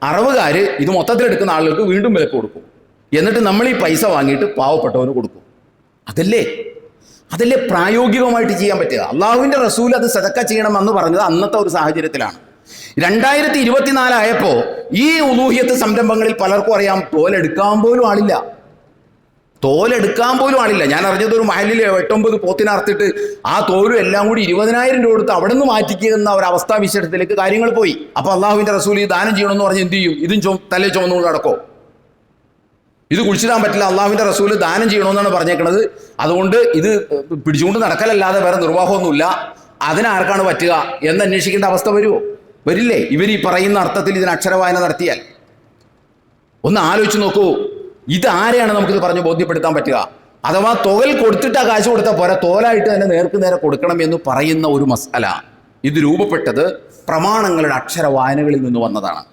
അറബുകാർ ഇത് മൊത്തത്തിലെടുക്കുന്ന ആളുകൾക്ക് വീണ്ടും വിലക്ക് കൊടുക്കും. എന്നിട്ട് നമ്മൾ ഈ പൈസ വാങ്ങിയിട്ട് പാവപ്പെട്ടവന് കൊടുക്കും. അതല്ലേ പ്രായോഗികമായിട്ട് ചെയ്യാൻ പറ്റുക. അള്ളാഹുവിൻ്റെ റസൂൽ അത് സദക്ക ചെയ്യണമെന്ന് പറഞ്ഞത് അന്നത്തെ ഒരു സാഹചര്യത്തിലാണ്. 2024 ആയപ്പോൾ ഈ ഉലൂഹിയത്ത് സംരംഭങ്ങളിൽ പലർക്കും അറിയാം, തോലെടുക്കാൻ പോലും ആളില്ല. ഞാൻ അറിഞ്ഞത് ഒരു മഹലിൽ 8-9 പോത്തിനെ അറുത്തിട്ട് ആ തോലും എല്ലാം കൂടി 20,000 രൂപ കൊടുത്ത് അവിടെ നിന്ന് മാറ്റിക്കുന്ന ഒരു അവസ്ഥാവിശേഷത്തിലേക്ക് കാര്യങ്ങൾ പോയി. അപ്പോൾ അള്ളാഹുവിൻ്റെ റസൂൽ ഈ ദാനം ചെയ്യണമെന്ന് പറഞ്ഞ് എന്ത് ചെയ്യും? ഇതും തലേ ചുമന്നുകൊണ്ട് നടക്കോ? ഇത് കുഴിച്ചിടാൻ പറ്റില്ല. അള്ളാഹുവിൻ്റെ റസൂൽ ദാനം ചെയ്യണമെന്നാണ് പറഞ്ഞേക്കുന്നത്. അതുകൊണ്ട് ഇത് പിടിച്ചുകൊണ്ട് നടക്കലല്ലാതെ വേറെ നിർവാഹമൊന്നുമില്ല. അതിനാർക്കാണ് പറ്റുക എന്ന് അന്വേഷിക്കേണ്ട അവസ്ഥ വരില്ലേ? ഇവർ ഈ പറയുന്ന അർത്ഥത്തിൽ ഇതിന് അക്ഷരവായന നടത്തിയാൽ ഒന്ന് ആലോചിച്ച് നോക്കൂ. ഇതാരെയാണ് നമുക്കിത് പറഞ്ഞ് ബോധ്യപ്പെടുത്താൻ പറ്റുക? അഥവാ തോൽ കൊടുത്തിട്ട് ആ കാശ് കൊടുത്താൽ പോരാ, തോലായിട്ട് തന്നെ നേർക്ക് നേരെ കൊടുക്കണം എന്ന് പറയുന്ന ഒരു മസ്അല ഇത് രൂപപ്പെട്ടത് പ്രമാണങ്ങളുടെ അക്ഷരവായനകളിൽ നിന്ന് വന്നതാണ്.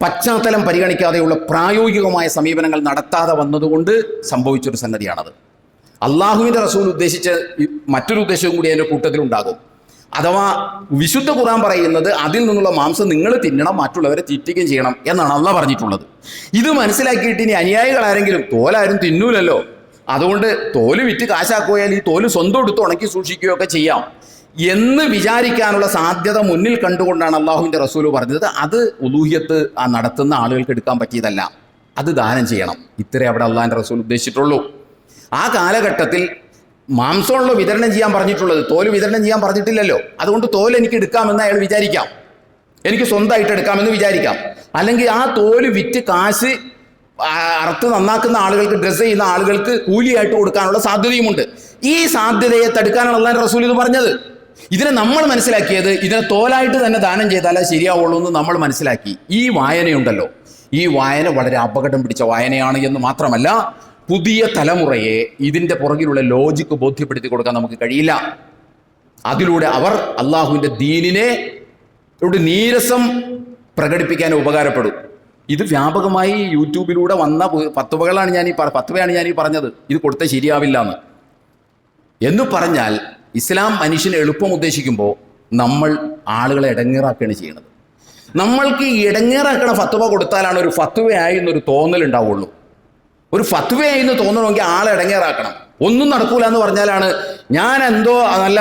പശ്ചാത്തലം പരിഗണിക്കാതെയുള്ള പ്രായോഗികമായ സമീപനങ്ങൾ നടത്താതെ വന്നതുകൊണ്ട് സംഭവിച്ചൊരു സംഗതിയാണത്. അള്ളാഹുവിൻ്റെ റസൂൽ ഉദ്ദേശിച്ച മറ്റൊരു ഉദ്ദേശവും കൂടി അതിൻ്റെ കൂട്ടത്തിലുണ്ടാകും. അഥവാ വിശുദ്ധ ഖുർആൻ പറയുന്നത് അതിൽ നിന്നുള്ള മാംസം നിങ്ങൾ തിന്നണം, മറ്റുള്ളവരെ തീറ്റിക്കുകയും ചെയ്യണം എന്നാണ് അള്ളാഹ് പറഞ്ഞിട്ടുള്ളത്. ഇത് മനസ്സിലാക്കിയിട്ട് ഇനി അനുയായികൾ ആരെങ്കിലും തോലാരും തിന്നൂലല്ലോ, അതുകൊണ്ട് തോല് വിറ്റ് കാശാക്കുകയാൽ ഈ തോല് സ്വന്തം എടുത്ത് ഉണക്കി സൂക്ഷിക്കുകയൊക്കെ ചെയ്യാം എന്ന് വിചാരിക്കാനുള്ള സാധ്യത മുന്നിൽ കണ്ടുകൊണ്ടാണ് അള്ളാഹുവിൻ്റെ റസൂല് പറഞ്ഞത് അത് ഉലൂഹിയത്ത് നടത്തുന്ന ആളുകൾക്ക് എടുക്കാൻ പറ്റിയതല്ല, അത് ദാനം ചെയ്യണം. ഇത്രേ അവിടെ അള്ളാഹിൻ്റെ റസൂൽ ഉദ്ദേശിച്ചിട്ടുള്ളൂ. ആ കാലഘട്ടത്തിൽ മാംസമുള്ള വിതരണം ചെയ്യാൻ പറഞ്ഞിട്ടുള്ളത്, തോല് വിതരണം ചെയ്യാൻ പറഞ്ഞിട്ടില്ലല്ലോ. അതുകൊണ്ട് തോല് എനിക്ക് എടുക്കാമെന്ന് അയാൾ വിചാരിക്കാം, എനിക്ക് സ്വന്തമായിട്ട് എടുക്കാമെന്ന് വിചാരിക്കാം. അല്ലെങ്കിൽ ആ തോല് വിറ്റ് കാശ് അറുത്ത് നന്നാക്കുന്ന ആളുകൾക്ക്, ഡ്രസ്സ് ചെയ്യുന്ന ആളുകൾക്ക് കൂലിയായിട്ട് കൊടുക്കാനുള്ള സാധ്യതയുമുണ്ട്. ഈ സാധ്യതയെ തടുക്കാനാണ് അള്ളാഹുവിൻ്റെ റസൂൽ ഇത് പറഞ്ഞത്. ഇതിനെ നമ്മൾ മനസ്സിലാക്കിയത് ഇതിനെ തോലായിട്ട് തന്നെ ദാനം ചെയ്താലേ ശരിയാവുള്ളൂ എന്ന് നമ്മൾ മനസ്സിലാക്കി. ഈ വായനയുണ്ടല്ലോ, ഈ വായന വളരെ അപകടം പിടിച്ച വായനയാണ് എന്ന് മാത്രമല്ല, പുതിയ തലമുറയെ ഇതിൻ്റെ പുറകിലുള്ള ലോജിക്ക് ബോധ്യപ്പെടുത്തി കൊടുക്കാൻ നമുക്ക് കഴിയില്ല. അതിലൂടെ അവർ അള്ളാഹുവിൻ്റെ ദീനിനെ ഒരു നീരസം പ്രകടിപ്പിക്കാൻ ഉപകാരപ്പെടും. ഇത് വ്യാപകമായി യൂട്യൂബിലൂടെ വന്ന ഫത്വയാണ് ഞാൻ ഈ പറഞ്ഞത്. ഇത് കൊടുത്താൽ ശരിയാവില്ല എന്ന് പറഞ്ഞാൽ ഇസ്ലാം മനുഷ്യന് എളുപ്പം ഉദ്ദേശിക്കുമ്പോൾ നമ്മൾ ആളുകളെ ഇടങ്ങേറാക്കുകയാണ് ചെയ്യുന്നത്. നമ്മൾക്ക് ഈ ഇടങ്ങേറാക്കണ ഫത്വ കൊടുത്താലാണ് ഒരു ഫത്വയായി എന്നൊരു തോന്നലുണ്ടാവുള്ളൂ. ഒരു ഫത്വയായി എന്ന് തോന്നണമെങ്കിൽ ആളെ ഇടങ്ങേറാക്കണം. ഒന്നും നടക്കൂല എന്ന് പറഞ്ഞാലാണ് ഞാൻ എന്തോ നല്ല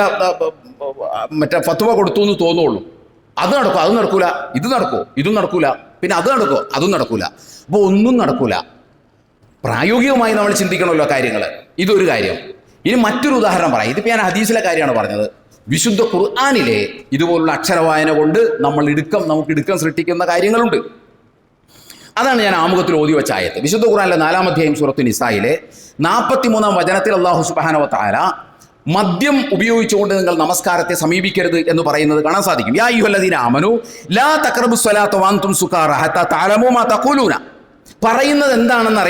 മറ്റേ ഫത്വ കൊടുത്തു എന്ന് തോന്നുള്ളൂ. അത് നടക്കും, അത് നടക്കൂല, ഇത് നടക്കുമോ, ഇതും നടക്കൂല, പിന്നെ അത് നടക്കുമോ, അതും നടക്കൂല. അപ്പോൾ ഒന്നും നടക്കൂല. പ്രായോഗികമായി നമ്മൾ ചിന്തിക്കണമല്ലോ കാര്യങ്ങൾ. ഇതൊരു കാര്യം. ഇനി മറ്റൊരു ഉദാഹരണം പറയാം. ഇതിപ്പോൾ ഞാൻ ഹദീസിലെ കാര്യമാണ് പറഞ്ഞത്. വിശുദ്ധ ഖുർആനിലെ ഇതുപോലുള്ള അക്ഷരവായന കൊണ്ട് നമുക്ക് ഇടുക്കം സൃഷ്ടിക്കുന്ന കാര്യങ്ങളുണ്ട്. അതാണ് ഞാൻ ആമുഖത്തിൽ ഓതി വെച്ച ആയത്ത്. വിശുദ്ധ ഖുർആനിലെ 4-ാം അധ്യായം സൂറത്തു നിസായിലെ 43-ാം വചനത്തിൽ അല്ലാഹു സുബ്ഹാനഹു വ തആല മദ്യം ഉപയോഗിച്ചുകൊണ്ട് നിങ്ങൾ നമസ്കാരത്തെ സമീപിക്കരുത് എന്ന് പറയുന്നത് കാണാൻ സാധിക്കും. യാ അയ്യുഹല്ലദീന ആമനൂ ലാ തഖറബുസ് സ്വലാത്ത വഅൻതും സുകാറ ഹത്താ തഅലമൂ മാ തഖൂലൂന. പറയുന്നത് എന്താണെന്ന്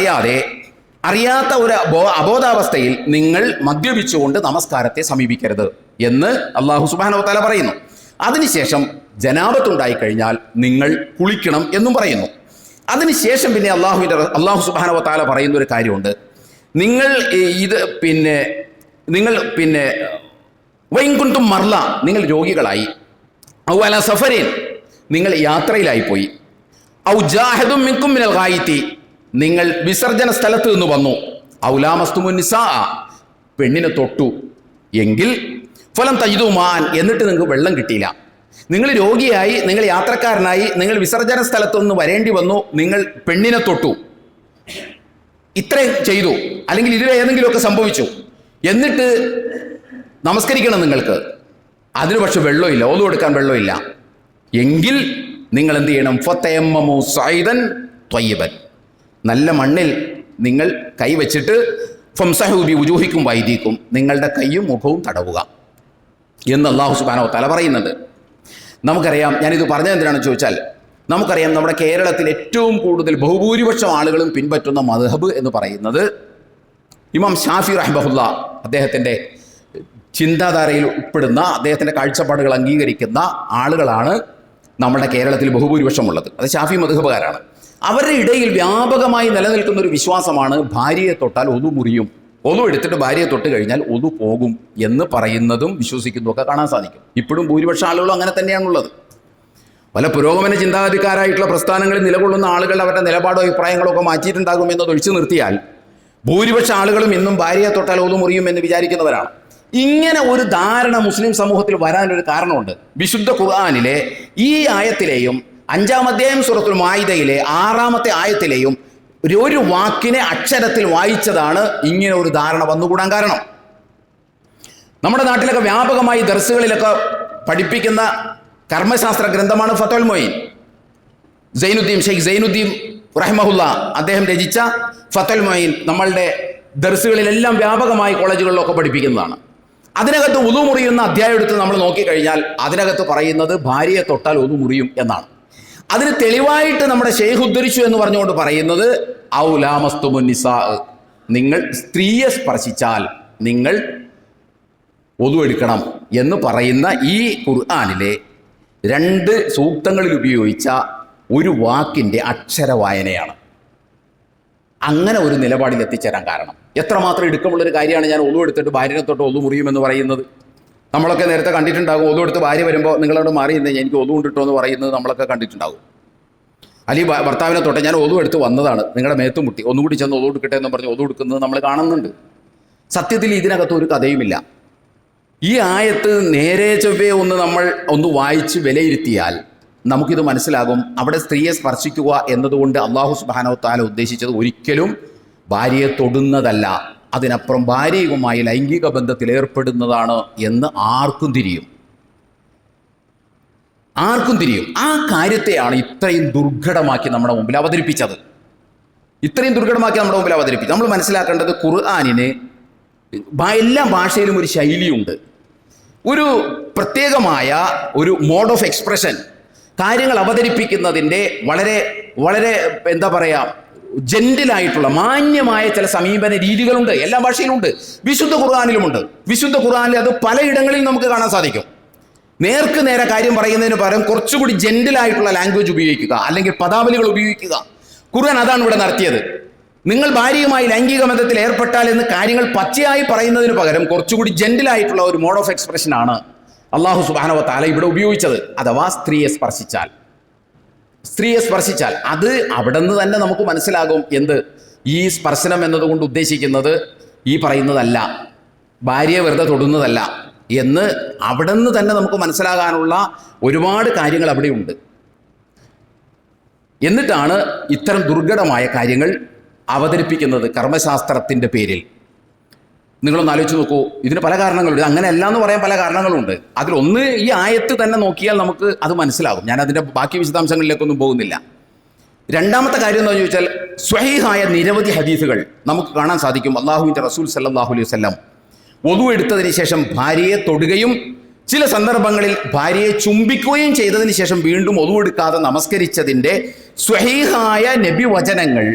അറിയാത്ത ഒരു അബോധാവസ്ഥയിൽ നിങ്ങൾ മദ്യപിച്ചുകൊണ്ട് നമസ്കാരത്തെ സമീപിക്കരുത് എന്ന് അല്ലാഹു സുബ്ഹാനഹു വ തആല പറയുന്നു. അതിനുശേഷം ജനാബത്തുണ്ടായി കഴിഞ്ഞാൽ നിങ്ങൾ കുളിക്കണം എന്നും പറയുന്നു. അതിനുശേഷം പിന്നെ അല്ലാഹു സുബ്ഹാനഹു വ തആല പറയുന്ന ഒരു കാര്യമുണ്ട്. നിങ്ങൾ വൈൻകുന്തും മർല, നിങ്ങൾ രോഗികളായി, ഔ അലാ സഫരീൻ, നിങ്ങൾ യാത്രയിലായിപ്പോയി, ഔ ജാഹിദും മിൻകും മിനൽ ഗായിത്തി, നിങ്ങൾ വിസർജന സ്ഥലത്ത് നിന്ന് വന്നു, ഔ ലാമസ്തുമുൻ നിസാ, പെണ്ണിനെ തൊട്ടു എങ്കിൽ, ഫലം തജിദൂ മാൻ, എന്നിട്ട് നിങ്ങൾക്ക് വെള്ളം കിട്ടിയില്ല. നിങ്ങൾ രോഗിയായി, നിങ്ങൾ യാത്രക്കാരനായി, നിങ്ങൾ വിസർജന സ്ഥലത്തുനിന്ന് വരേണ്ടി വന്നു, നിങ്ങൾ പെണ്ണിനെ തൊട്ടു, ഇത്രയും ചെയ്തു, അല്ലെങ്കിൽ ഇതിലേതെങ്കിലുമൊക്കെ സംഭവിച്ചു, എന്നിട്ട് നമസ്കരിക്കണം നിങ്ങൾക്ക്. അതിന് പക്ഷെ വെള്ളമില്ല, ഓതു കൊടുക്കാൻ വെള്ളമില്ല എങ്കിൽ നിങ്ങൾ എന്ത് ചെയ്യണം? ഫതയമ്മമു സൈദൻ ത്വയ്യിബൻ, നല്ല മണ്ണിൽ നിങ്ങൾ കൈവച്ചിട്ട് ഫംസഹു ബി വുജൂഹിക്കും വൈദീക്കും, നിങ്ങളുടെ കൈയും മുഖവും തടവുക എന്ന് അല്ലാഹു സുബ്ഹാനഹു വ തആല പറയുന്നുണ്ട്. നമുക്കറിയാം, ഞാനിത് പറഞ്ഞത് എന്തിനാണെന്ന് ചോദിച്ചാൽ, നമുക്കറിയാം നമ്മുടെ കേരളത്തിൽ ഏറ്റവും കൂടുതൽ ബഹുഭൂരിപക്ഷം ആളുകളും പിൻപറ്റുന്ന മദ്ഹബ് എന്ന് പറയുന്നത് ഇമാം ഷാഫി റഹ്മഹുല്ല അദ്ദേഹത്തിൻ്റെ ചിന്താധാരയിൽ ഉൾപ്പെടുന്ന, അദ്ദേഹത്തിൻ്റെ കാഴ്ചപ്പാടുകൾ അംഗീകരിക്കുന്ന ആളുകളാണ് നമ്മുടെ കേരളത്തിൽ ബഹുഭൂരിപക്ഷമുള്ളത്. അത് ഷാഫി മദ്ഹബുകാരാണ്. അവരുടെ ഇടയിൽ വ്യാപകമായി നിലനിൽക്കുന്ന ഒരു വിശ്വാസമാണ് ഭാര്യയെ തൊട്ടാൽ ഒതു മുറിയും, ഒതു എടുത്തിട്ട് ഭാര്യയെ തൊട്ട് കഴിഞ്ഞാൽ ഒതു പോകും എന്ന് പറയുന്നതും വിശ്വസിക്കുന്നതൊക്കെ കാണാൻ സാധിക്കും. ഇപ്പോഴും ഭൂരിപക്ഷം ആളുകളും അങ്ങനെ തന്നെയാണുള്ളത്. പല പുരോഗമന ചിന്താഗതിക്കാരായിട്ടുള്ള പ്രസ്ഥാനങ്ങളിൽ നിലകൊള്ളുന്ന ആളുകൾ അവരുടെ നിലപാടോ അഭിപ്രായങ്ങളോ ഒക്കെ മാറ്റിയിട്ടുണ്ടാകും എന്നത് ഒഴിച്ചു നിർത്തിയാൽ ഭൂരിപക്ഷ ആളുകളും ഇന്നും ഭാര്യയെ തൊട്ടാൽ ഒതു മുറിയും എന്ന് വിചാരിക്കുന്നവരാണ്. ഇങ്ങനെ ഒരു ധാരണ മുസ്ലിം സമൂഹത്തിൽ വരാനൊരു കാരണമുണ്ട്. വിശുദ്ധ ഖുർആനിലെ ഈ ആയത്തിലെയും 5-ാം അധ്യായം സൂറത്തുൽ മാഇദയിലെ 6-ാമത്തെ ആയത്തിലെയും ഒരു വാക്കിനെ അക്ഷരത്തിൽ വായിച്ചതാണ് ഇങ്ങനെ ഒരു ധാരണ വന്നുകൂടാൻ കാരണം. നമ്മുടെ നാട്ടിലൊക്കെ വ്യാപകമായി ദർസുകളിലൊക്കെ പഠിപ്പിക്കുന്ന കർമ്മശാസ്ത്ര ഗ്രന്ഥമാണ് ഫത്വൽ മൊയ്ൻ. ഷെയ്ഖ് സൈനുദ്ദീൻ റഹ്മഹുല്ല അദ്ദേഹം രചിച്ച ഫത്വൽ മൊയ്ൻ നമ്മളുടെ ദർസുകളിലെല്ലാം വ്യാപകമായി കോളേജുകളിലൊക്കെ പഠിപ്പിക്കുന്നതാണ്. അതിനകത്ത് ഉദു മുറിയുന്ന അധ്യായം എടുത്ത് നമ്മൾ നോക്കിക്കഴിഞ്ഞാൽ അതിനകത്ത് പറയുന്നത് ഭാര്യയെ തൊട്ടാൽ ഉദു മുറിയും എന്നാണ്. അതിന് തെളിവായിട്ട് നമ്മുടെ ഷെയ്ഖ് ഉദ്ധരിച്ചു എന്ന് പറഞ്ഞുകൊണ്ട് പറയുന്നത് ഔ ലാമസ്തുമുൻ നിസാ, നിങ്ങൾ സ്ത്രീയെ സ്പർശിച്ചാൽ നിങ്ങൾ ഒതു എടുക്കണം എന്ന് പറയുന്ന ഈ ഖുർആനിലെ 2 സൂക്തങ്ങളിൽ ഉപയോഗിച്ച ഒരു വാക്കിൻ്റെ അക്ഷരവായനയാണ് അങ്ങനെ ഒരു നിലപാടിൽ എത്തിച്ചേരാൻ കാരണം. എത്രമാത്രം ഇടുക്കമുള്ളൊരു കാര്യമാണ് ഞാൻ ഒതു എടുത്തിട്ട് ഭാര്യനെ തൊട്ട് ഒതു മുറിയുമെന്ന് പറയുന്നത്. നമ്മളൊക്കെ നേരത്തെ കണ്ടിട്ടുണ്ടാകും. ഒതു എടുത്ത് ഭാര്യ വരുമ്പോൾ നിങ്ങളോട് മാറി നിന്ന് എനിക്ക് ഒതു കൊണ്ടിട്ടോ എന്ന് പറയുന്നത് നമ്മളൊക്കെ കണ്ടിട്ടുണ്ടാകും. അല്ലെങ്കിൽ ഭർത്താവിനെ തൊട്ട് ഞാൻ ഒതു എടുത്ത് വന്നതാണ്, നിങ്ങളുടെ മേത്തും മുട്ടി, ഒന്നുകൂടി ചെന്ന് ഒതു എടുക്കട്ടെ എന്ന് പറഞ്ഞ് ഒതു എടുക്കുന്നത് നമ്മൾ കാണുന്നുണ്ട്. സത്യത്തിൽ ഇതിനകത്ത് ഒരു കഥയുമില്ല. ഈ ആയത്ത് നേരെ ചൊവ്വേ നമ്മൾ വായിച്ച് വിലയിരുത്തിയാൽ നമുക്കിത് മനസ്സിലാകും. അവിടെ സ്ത്രീയെ സ്പർശിക്കുക എന്നതുകൊണ്ട് അള്ളാഹു സുബ്ഹാനഹു വ തആല ഉദ്ദേശിച്ചത് ഒരിക്കലും ഭാര്യയെ തൊടുന്നതല്ല, അതിനപ്പുറം ഭാര്യയുമായി ലൈംഗിക ബന്ധത്തിൽ ഏർപ്പെടുന്നതാണ് എന്ന് ആർക്കും തിരിയും. ആ കാര്യത്തെയാണ് ഇത്രയും ദുർഘടമാക്കി നമ്മുടെ മുമ്പിൽ അവതരിപ്പിച്ചത്. നമ്മൾ മനസ്സിലാക്കേണ്ടത് ഖുർആനിന് എല്ലാ ഭാഷയിലും ഒരു ശൈലിയുണ്ട്, ഒരു പ്രത്യേകമായ ഒരു മോഡ് ഓഫ് എക്സ്പ്രഷൻ. കാര്യങ്ങൾ അവതരിപ്പിക്കുന്നതിൻ്റെ വളരെ വളരെ എന്താ പറയുക, ജെന്റിലായിട്ടുള്ള മാന്യമായ ചില സമീപന രീതികളുണ്ട്. എല്ലാ ഭാഷയിലുണ്ട്, വിശുദ്ധ ഖുർആനിലുമുണ്ട്. വിശുദ്ധ ഖുർആനിൽ അത് പലയിടങ്ങളിൽ നമുക്ക് കാണാൻ സാധിക്കും. നേർക്ക് നേരെ കാര്യം പറയുന്നതിന് പകരം കുറച്ചുകൂടി ജെന്റിലായിട്ടുള്ള ലാംഗ്വേജ് ഉപയോഗിക്കുക, അല്ലെങ്കിൽ പദാവലികൾ ഉപയോഗിക്കുക. ഖുർആൻ അതാണ് ഇവിടെ നടത്തിയത്. നിങ്ങൾ ഭാര്യയുമായി ലൈംഗിക ബന്ധത്തിൽ ഏർപ്പെട്ടാൽ എന്ന് കാര്യങ്ങൾ പച്ചയായി പറയുന്നതിന് പകരം കുറച്ചുകൂടി ജെന്റിലായിട്ടുള്ള ഒരു മോഡ് ഓഫ് എക്സ്പ്രഷനാണ് അള്ളാഹു സുബ്ഹാനഹു വ തആല ഇവിടെ ഉപയോഗിച്ചത്. അഥവാ സ്ത്രീയെ സ്പർശിച്ചാൽ അത് അവിടെ നിന്ന് തന്നെ നമുക്ക് മനസ്സിലാകും എന്ത്, ഈ സ്പർശനം എന്നതുകൊണ്ട് ഉദ്ദേശിക്കുന്നത് ഈ പറയുന്നതല്ല, ഭാര്യയെ വെറുതെ തൊടുന്നതല്ല എന്ന് അവിടെ നിന്ന് തന്നെ നമുക്ക് മനസ്സിലാകാനുള്ള ഒരുപാട് കാര്യങ്ങൾ അവിടെയുണ്ട്. എന്നിട്ടാണ് ഇത്തരം ദുർഘടമായ കാര്യങ്ങൾ അവതരിപ്പിക്കുന്നത് കർമ്മശാസ്ത്രത്തിൻ്റെ പേരിൽ. നിങ്ങളൊന്ന് ആലോചിച്ച് നോക്കൂ, ഇതിന് പല കാരണങ്ങളുണ്ട്. അങ്ങനെയല്ല എന്ന് പറയാൻ പല കാരണങ്ങളുണ്ട്. അതിലൊന്ന് ഈ ആയത്ത് തന്നെ നോക്കിയാൽ നമുക്ക് അത് മനസ്സിലാകും. ഞാൻ അതിൻ്റെ ബാക്കി വിശദാംശങ്ങളിലേക്കൊന്നും പോകുന്നില്ല. രണ്ടാമത്തെ കാര്യം എന്താണെന്ന് ചോദിച്ചാൽ, സ്വഹീഹായ നിരവധി ഹദീസുകൾ നമുക്ക് കാണാൻ സാധിക്കും. അല്ലാഹുവിൻ്റെ റസൂൽ സല്ലല്ലാഹു അലൈഹി വസല്ലം വുദു എടുത്തതിന് ശേഷം ഭാര്യയെ തൊടുകയും ചില സന്ദർഭങ്ങളിൽ ഭാര്യയെ ചുംബിക്കുകയും ചെയ്തതിന് ശേഷം വീണ്ടും വുദു എടുക്കാതെ നമസ്കരിച്ചതിൻ്റെ സ്വഹീഹായ നബി വചനങ്ങൾ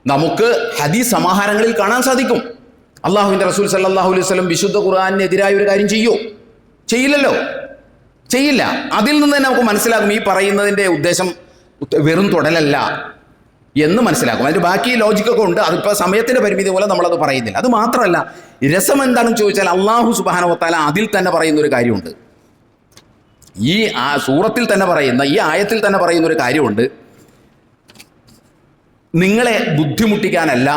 നമുക്ക് ഹദീസ് സമാഹാരങ്ങളിൽ കാണാൻ സാധിക്കും. അല്ലാഹുവിൻ്റെ റസൂൽ സല്ലല്ലാഹു അലൈഹി വസല്ലം വിശുദ്ധ ഖുർആനിനെതിരായ ഒരു കാര്യം ചെയ്യില്ല. അതിൽ നിന്ന് തന്നെ നമുക്ക് മനസ്സിലാകും ഈ പറയുന്നതിൻ്റെ ഉദ്ദേശം വെറും തൊടലല്ല എന്ന് മനസ്സിലാക്കും. അതിൻ്റെ ബാക്കി ലോജിക്കൊക്കെ ഉണ്ട്. അതിപ്പോൾ സമയത്തിൻ്റെ പരിമിതി മൂലം നമ്മളത് പറയുന്നില്ല. അത് മാത്രമല്ല, രസം എന്താണെന്ന് ചോദിച്ചാൽ അല്ലാഹു സുബ്ഹാനഹു വ തആല അതിൽ തന്നെ പറയുന്ന ഒരു കാര്യമുണ്ട്. ഈ സൂറത്തിൽ തന്നെ പറയുന്ന, ഈ ആയത്തിൽ തന്നെ പറയുന്ന ഒരു കാര്യമുണ്ട്. നിങ്ങളെ ബുദ്ധിമുട്ടിക്കാനല്ല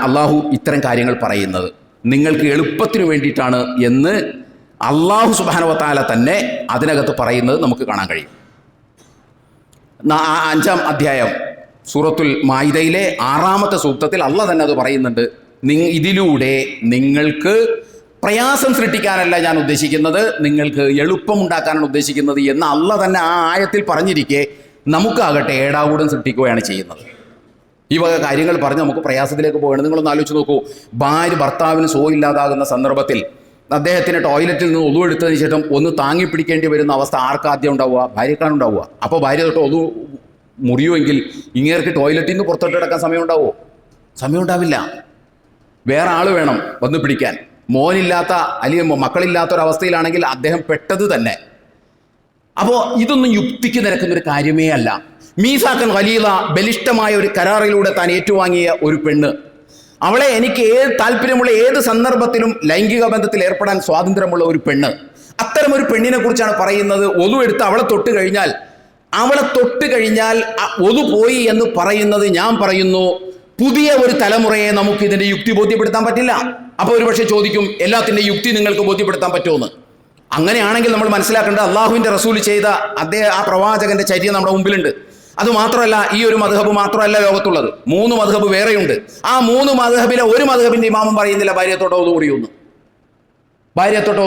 അള്ളാഹു ഇത്തരം കാര്യങ്ങൾ പറയുന്നത്, നിങ്ങൾക്ക് എളുപ്പത്തിന് വേണ്ടിയിട്ടാണ് എന്ന് അള്ളാഹു സുബ്ഹാനഹു വ തആല തന്നെ അതിനകത്ത് പറയുന്നത് നമുക്ക് കാണാൻ കഴിയും. 5-ാം അധ്യായം സൂറത്തുൽ മാഇദയിലെ 6-ാമത്തെ സൂക്തത്തിൽ അള്ളാഹ് തന്നെ അത് പറയുന്നുണ്ട്. ഇതിലൂടെ നിങ്ങൾക്ക് പ്രയാസം സൃഷ്ടിക്കാനല്ല ഞാൻ ഉദ്ദേശിക്കുന്നത്, നിങ്ങൾക്ക് എളുപ്പമുണ്ടാക്കാനാണ് ഉദ്ദേശിക്കുന്നത് എന്ന് അള്ളാഹ് തന്നെ ആ ആയത്തിൽ പറഞ്ഞിരിക്കെ നമുക്കാകട്ടെ ഏടാകൂടം സൃഷ്ടിക്കുകയാണ് ചെയ്യുന്നത്. ഈ വക കാര്യങ്ങൾ പറഞ്ഞ് നമുക്ക് പ്രയാസത്തിലേക്ക് പോവുകയാണ്. നിങ്ങളൊന്ന് ആലോചിച്ച് നോക്കൂ, ഭർത്താവിന് സുഖമില്ലാതാകുന്ന സന്ദർഭത്തിൽ അദ്ദേഹത്തിന് ടോയ്ലറ്റിൽ നിന്ന് ഒതു എടുത്തതിന് ശേഷം ഒന്ന് താങ്ങി പിടിക്കേണ്ടി വരുന്ന അവസ്ഥ ആർക്കാദ്യം ഉണ്ടാവുക? ഭാര്യക്കാണ് ഉണ്ടാവുക. അപ്പോൾ ഭാര്യ തൊട്ട് ഒതു മുറിയുമെങ്കിൽ ഇങ്ങേർക്ക് ടോയ്ലറ്റിൽ നിന്ന് പുറത്തോട്ട് കിടക്കാൻ സമയം ഉണ്ടാവില്ല. വേറെ ആൾ വേണം വന്ന് പിടിക്കാൻ. മോനില്ലാത്ത അല്ലെങ്കിൽ മക്കളില്ലാത്തൊരവസ്ഥയിലാണെങ്കിൽ അദ്ദേഹം പെട്ടത് തന്നെ. അപ്പോൾ ഇതൊന്നും യുക്തിക്ക് നിരക്കുന്നൊരു കാര്യമേ അല്ല. മീസാക്കൻ ഖലീല, ബലിഷ്ഠമായ ഒരു കരാറിലൂടെ താൻ ഏറ്റുവാങ്ങിയ ഒരു പെണ്ണ്, അവളെ എനിക്ക് താല്പര്യമുള്ള ഏത് സന്ദർഭത്തിലും ലൈംഗിക ബന്ധത്തിൽ ഏർപ്പെടാൻ സ്വാതന്ത്ര്യമുള്ള ഒരു പെണ്ണ്, അത്തരം ഒരു പെണ്ണിനെ കുറിച്ചാണ് പറയുന്നത്. ഒതു എടുത്ത് അവളെ തൊട്ട് കഴിഞ്ഞാൽ ഒതു പോയി എന്ന് പറയുന്നത്, ഞാൻ പറയുന്നു, പുതിയ ഒരു തലമുറയെ നമുക്ക് ഇതിന്റെ യുക്തി ബോധ്യപ്പെടുത്താൻ പറ്റില്ല. അപ്പോൾ ഒരുപക്ഷെ ചോദിക്കും, എല്ലാത്തിൻ്റെ യുക്തി നിങ്ങൾക്ക് ബോധ്യപ്പെടുത്താൻ പറ്റുമെന്ന്. അങ്ങനെയാണെങ്കിൽ നമ്മൾ മനസ്സിലാക്കേണ്ടത് അള്ളാഹുവിൻ്റെ റസൂൽ ചെയ്ത ആ പ്രവാചകന്റെ ചര്യ നമ്മുടെ മുമ്പിലുണ്ട്. അതുമാത്രമല്ല, ഈ ഒരു മദ്ഹബ് മാത്രമല്ല ലോകത്തുള്ളത്, 3 മദ്ഹബ് വേറെയുണ്ട്. ആ 3 മദ്ഹബിലെ ഒരു മദ്ഹബിന്റെ ഇമാമും പറയുന്നില്ല ഭാര്യത്തോട്ട്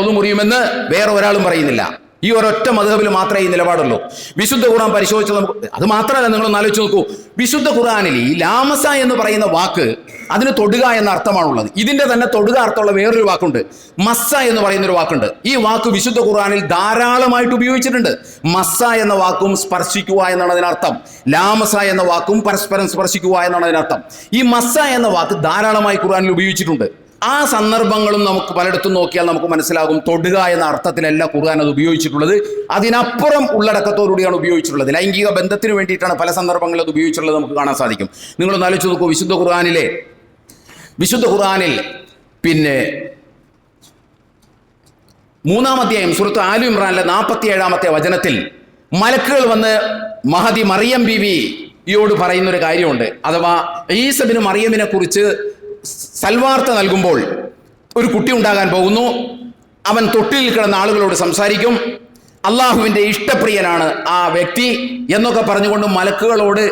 ഒതു മുറിയുമെന്ന് വേറെ ഒരാളും പറയുന്നില്ല. ഈ ഒരൊറ്റ മദ്ഹബിൽ മാത്രമേ ഈ നിലപാടുള്ളൂ. വിശുദ്ധ ഖുർആൻ പരിശോധിച്ച് നമുക്ക്, അത് മാത്രമല്ല, നിങ്ങളൊന്ന് ആലോചിച്ച് നോക്കൂ, വിശുദ്ധ ഖുർആനിൽ ഈ ലാമസ എന്ന് പറയുന്ന വാക്ക്, അതിന് തൊടുക എന്ന അർത്ഥമാണുള്ളത്. ഇതിന്റെ തന്നെ തൊടുക അർത്ഥമുള്ള വേറൊരു വാക്കുണ്ട്, മസ്സ എന്ന് പറയുന്നൊരു വാക്കുണ്ട്. ഈ വാക്ക് വിശുദ്ധ ഖുർആനിൽ ധാരാളമായിട്ട് ഉപയോഗിച്ചിട്ടുണ്ട്. മസ്സ എന്ന വാക്കും സ്പർശിക്കുക എന്നാണ് അതിനർത്ഥം. ലാമസ എന്ന വാക്കും പരസ്പരം സ്പർശിക്കുക എന്നാണ് അതിനർത്ഥം. ഈ മസ്സ എന്ന വാക്ക് ധാരാളമായി ഖുർആനിൽ ഉപയോഗിച്ചിട്ടുണ്ട്. ആ സന്ദർഭങ്ങളും നമുക്ക് പലയിടത്തും നോക്കിയാൽ നമുക്ക് മനസ്സിലാകും, തൊടുക എന്ന അർത്ഥത്തിലല്ല ഖുർആൻ അത് ഉപയോഗിച്ചിട്ടുള്ളത്, അതിനപ്പുറം ഉള്ളടക്കത്തോടുകൂടിയാണ് ഉപയോഗിച്ചിട്ടുള്ളത്. ലൈംഗിക ബന്ധത്തിന് വേണ്ടിയിട്ടാണ് പല സന്ദർഭങ്ങളിൽ അത് ഉപയോഗിച്ചിട്ടുള്ളത് നമുക്ക് കാണാൻ സാധിക്കും. നിങ്ങളൊന്ന് ആലോചിച്ച് നോക്കൂ, വിശുദ്ധ ഖുർആനിൽ പിന്നെ 3-ാം അധ്യായം സൂറത്ത് ആലു ഇമ്രാനിലെ 47-ാമത്തെ വചനത്തിൽ മലക്കുകൾ വന്ന് മഹദി മറിയം ബീവിയോട് പറയുന്നൊരു കാര്യമുണ്ട്. അഥവാ ഈസ ബിൻ മറിയമിനെ കുറിച്ച് സൽവാർത്ത നൽകുമ്പോൾ, ഒരു കുട്ടി ഉണ്ടാകാൻ പോകുന്നു, അവൻ തൊട്ടിൽ കിടന്ന ആളുകളോട് സംസാരിക്കും, അള്ളാഹുവിൻ്റെ ഇഷ്ടപ്രിയനാണ് ആ വ്യക്തി എന്നൊക്കെ പറഞ്ഞുകൊണ്ട് മലക്കുകൾ വന്ന്,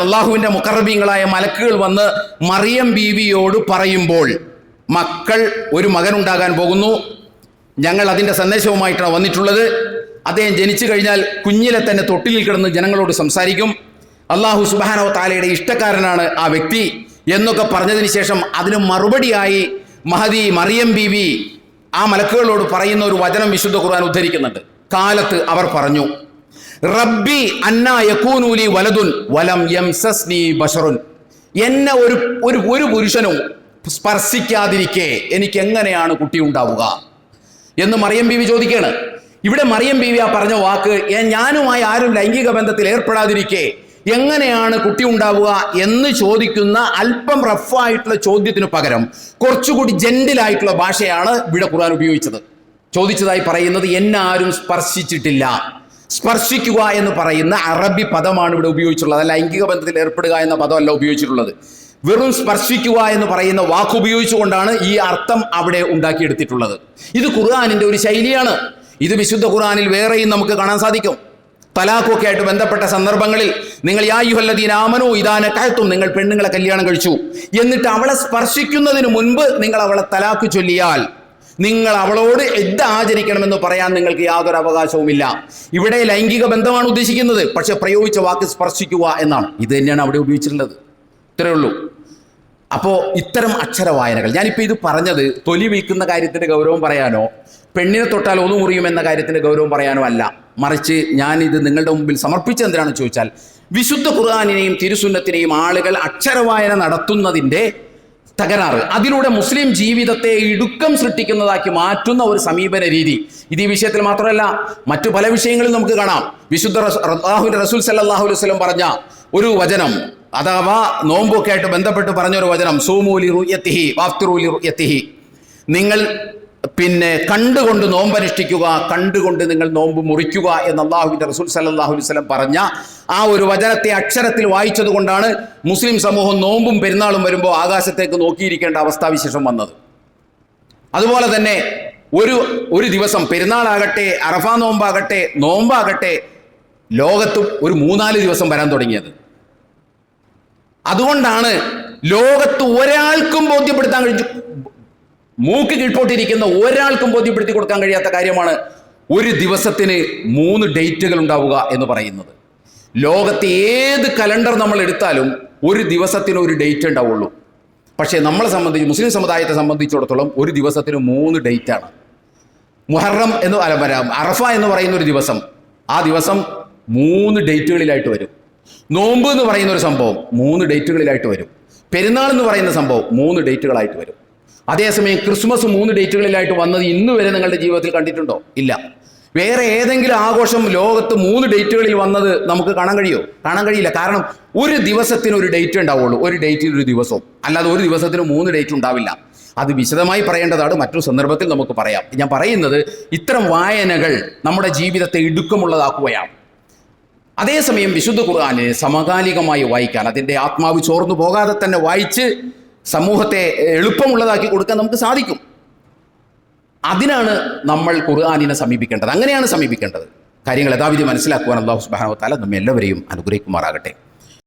അള്ളാഹുവിൻ്റെ മുഖറബീങ്ങളായ മലക്കുകൾ വന്ന് മറിയം ബീവിയോട് പറയുമ്പോൾ, ഒരു മകനുണ്ടാകാൻ പോകുന്നു, ഞങ്ങൾ അതിൻ്റെ സന്ദേശവുമായിട്ടാണ് വന്നിട്ടുള്ളത്, അദ്ദേഹം ജനിച്ചു കഴിഞ്ഞാൽ കുഞ്ഞിലെ തന്നെ തൊട്ടിലിൽ കിടന്ന് ജനങ്ങളോട് സംസാരിക്കും, അള്ളാഹു സുബ്ഹാനഹു വ തആലയുടെ ഇഷ്ടക്കാരനാണ് ആ വ്യക്തി എന്നൊക്കെ പറഞ്ഞതിന് ശേഷം അതിന് മറുപടിയായി മറിയം ബീവി ആ മലക്കുകളോട് പറയുന്ന ഒരു വചനം വിശുദ്ധ ഖുർആൻ ഉദ്ധരിക്കുന്നുണ്ട്. കാലത്ത് അവർ പറഞ്ഞു, റബ്ബി അന്നാ യകൂനു ലി വലദുൻ വലം യംസസ്നി ബശറുൻ, എന്നെ ഒരു പുരുഷനും സ്പർശിക്കാതിരിക്കെ എനിക്ക് എങ്ങനെയാണ് കുട്ടി ഉണ്ടാവുക എന്ന് മറിയം ബീവി ചോദിക്കുകയാണ്. ഇവിടെ മറിയം ബീവി ആ പറഞ്ഞ വാക്ക്, ഞാനുമായി ആരും ലൈംഗിക ബന്ധത്തിൽ ഏർപ്പെടാതിരിക്കെ എങ്ങനെയാണ് കുട്ടി ഉണ്ടാവുക എന്ന് ചോദിക്കുന്ന അല്പം റഫായിട്ടുള്ള ചോദ്യത്തിന് പകരം കുറച്ചുകൂടി ജെന്റിലായിട്ടുള്ള ഭാഷയാണ് ഇവിടെ ഖുർആൻ ഉപയോഗിച്ചത്. ചോദിച്ചതായി പറയുന്നത്, എന്നെ ആരും സ്പർശിച്ചിട്ടില്ല. സ്പർശിക്കുക എന്ന് പറയുന്ന അറബി പദമാണ് ഇവിടെ ഉപയോഗിച്ചിട്ടുള്ളത്. ലൈംഗിക ബന്ധത്തിൽ ഏർപ്പെടുക എന്ന പദമല്ല ഉപയോഗിച്ചിട്ടുള്ളത്. വെറും സ്പർശിക്കുക എന്ന് പറയുന്ന വാക്ക് ഉപയോഗിച്ചുകൊണ്ടാണ് ഈ അർത്ഥം അവിടെ ഉണ്ടാക്കിയെടുത്തിട്ടുള്ളത്. ഇത് ഖുർആനിന്റെ ഒരു ശൈലിയാണ്. ഇത് വിശുദ്ധ ഖുർആനിൽ വേറെയും നമുക്ക് കാണാൻ സാധിക്കും. തലാഖൊക്കെ ആയിട്ട് ബന്ധപ്പെട്ട സന്ദർഭങ്ങളിൽ നിങ്ങൾ യാ അയ്യുഹല്ലദീന ആമനൂ ഇദാ നകഹ്തും, നിങ്ങൾ പെണ്ണുങ്ങളെ കല്യാണം കഴിച്ചു, എന്നിട്ട് അവളെ സ്പർശിക്കുന്നതിന് മുൻപ് നിങ്ങൾ അവളെ തലാഖ് ചൊല്ലിയാൽ നിങ്ങൾ അവളോട് ഇദ്ദ ആചരിക്കണമെന്ന് പറയാൻ നിങ്ങൾക്ക് യാതൊരു അവകാശവുമില്ല. ഇവിടെ ലൈംഗിക ബന്ധമാണ് ഉദ്ദേശിക്കുന്നത്, പക്ഷെ പ്രയോഗിച്ച വാക്ക് സ്പർശിക്കുക എന്നാണ്. ഇത് തന്നെയാണ് അവിടെ ഉപയോഗിച്ചിട്ടുള്ളത്. ഇത്രയേ ഉള്ളൂ. അപ്പോൾ ഇത്തരം അക്ഷരവായനകൾ, ഞാനിപ്പോൾ ഇത് പറഞ്ഞത് തൊലി വീക്കുന്ന കാര്യത്തിൻ്റെ ഗൗരവം പറയാനോ പെണ്ണിനെ തൊട്ടാൽ ഒന്നു മുറിയും എന്ന കാര്യത്തിൻ്റെ ഗൗരവം പറയാനോ അല്ല, മറിച്ച് ഞാനിത് നിങ്ങളുടെ മുമ്പിൽ സമർപ്പിച്ചത് എന്തിനാണെന്ന് ചോദിച്ചാൽ, വിശുദ്ധ ഖുർആനിനെയും തിരുസുന്നത്തിനെയും ആളുകൾ അക്ഷരവായന നടത്തുന്നതിൻ്റെ തകരാറ്, അതിലൂടെ മുസ്ലിം ജീവിതത്തെ ഇടുക്കം സൃഷ്ടിക്കുന്നതാക്കി മാറ്റുന്ന ഒരു സമീപന രീതി, ഇത് ഈ വിഷയത്തിൽ മാത്രമല്ല മറ്റു പല വിഷയങ്ങളിൽ നമുക്ക് കാണാം. വിശുദ്ധ അല്ലാഹുവിൻ്റെ റസൂൽ സല്ലല്ലാഹു അലൈഹി വസല്ലം പറഞ്ഞ ഒരു വചനം, അഥവാ നോമ്പൊക്കെ ആയിട്ട് ബന്ധപ്പെട്ട് പറഞ്ഞൊരു വചനം, സൂമൂ ലി റുയത്തിഹി വഫ്തിറൂ ലി റുയത്തിഹി, നിങ്ങൾ കണ്ടുകൊണ്ട് നോമ്പനുഷ്ഠിക്കുക, കണ്ടുകൊണ്ട് നിങ്ങൾ നോമ്പ് മുറിക്കുക എന്ന് അല്ലാഹുവിൻ്റെ റസൂൽ സല്ലല്ലാഹു അലൈഹി വസല്ലം പറഞ്ഞ ആ ഒരു വചനത്തെ അക്ഷരത്തിൽ വായിച്ചത് കൊണ്ടാണ് മുസ്ലിം സമൂഹം നോമ്പും പെരുന്നാളും വരുമ്പോൾ ആകാശത്തേക്ക് നോക്കിയിരിക്കേണ്ട അവസ്ഥാവിശേഷം വന്നത്. അതുപോലെ തന്നെ ഒരു ദിവസം, പെരുന്നാളാകട്ടെ അറഫ നോമ്പാകട്ടെ ലോകത്തും ഒരു 3-4 ദിവസം വരാൻ തുടങ്ങിയത്. അതുകൊണ്ടാണ് ലോകത്ത് ഒരാൾക്കും ബോധ്യപ്പെടുത്താൻ കഴിച്ചു, മൂക്ക് കീഴ്പോട്ടിരിക്കുന്ന ഒരാൾക്കും ബോധ്യപ്പെടുത്തി കൊടുക്കാൻ കഴിയാത്ത കാര്യമാണ് ഒരു ദിവസത്തിന് 3 ഡേറ്റുകൾ ഉണ്ടാവുക എന്ന് പറയുന്നത്. ലോകത്തെ ഏത് കലണ്ടർ നമ്മൾ എടുത്താലും ഒരു ദിവസത്തിന് ഒരു ഡേറ്റ് ഉണ്ടാവുള്ളൂ. പക്ഷേ നമ്മളെ സംബന്ധിച്ച്, മുസ്ലിം സമുദായത്തെ സംബന്ധിച്ചിടത്തോളം ഒരു ദിവസത്തിന് 3 ഡേറ്റാണ്. മുഹറം അറഫ എന്ന് പറയുന്ന ഒരു ദിവസം, ആ ദിവസം 3 ഡേറ്റുകളിലായിട്ട് വരും. നോമ്പ് എന്ന് പറയുന്ന ഒരു സംഭവം 3 ഡേറ്റുകളിലായിട്ട് വരും. പെരുന്നാൾ എന്ന് പറയുന്ന സംഭവം 3 ഡേറ്റുകളായിട്ട് വരും. അതേസമയം ക്രിസ്മസ് 3 ഡേറ്റുകളിലായിട്ട് വന്നത് ഇന്ന് വരെ നിങ്ങളുടെ ജീവിതത്തിൽ കണ്ടിട്ടുണ്ടോ? ഇല്ല. വേറെ ഏതെങ്കിലും ആഘോഷം ലോകത്ത് 3 ഡേറ്റുകളിൽ വന്നത് നമുക്ക് കാണാൻ കഴിയുമോ? കാണാൻ കഴിയില്ല. കാരണം ഒരു ദിവസത്തിന് ഒരു ഡേറ്റ് ഉണ്ടാവുള്ളൂ, ഒരു ഡേറ്റിന് ഒരു ദിവസവും, അല്ലാതെ ഒരു ദിവസത്തിന് 3 ഡേറ്റ് ഉണ്ടാവില്ല. അത് വിശദമായി പറയേണ്ടതാണ്, മറ്റൊരു സന്ദർഭത്തിൽ നമുക്ക് പറയാം. ഞാൻ പറയുന്നത് ഇത്തരം വായനകൾ നമ്മുടെ ജീവിതത്തെ ഇടുക്കമുള്ളതാക്കുകയാണ്. അതേസമയം വിശുദ്ധ ഖുർആനെ സമകാലികമായി വായിക്കാൻ, അതിൻ്റെ ആത്മാവ് ചോർന്നു പോകാതെ തന്നെ വായിച്ച് സമൂഹത്തെ എളുപ്പമുള്ളതാക്കി കൊടുക്കാൻ നമുക്ക് സാധിക്കും. അതിനാണ് നമ്മൾ ഖുർആനിനെ സമീപിക്കേണ്ടത്. അങ്ങനെയാണ് സമീപിക്കേണ്ടത്. കാര്യങ്ങൾ യഥാവിധി മനസ്സിലാക്കുവാൻ അല്ലാഹു സുബ്ഹാനഹു വ തആല നമ്മെ എല്ലാവരെയും അനുഗ്രഹിക്കുമാറാകട്ടെ.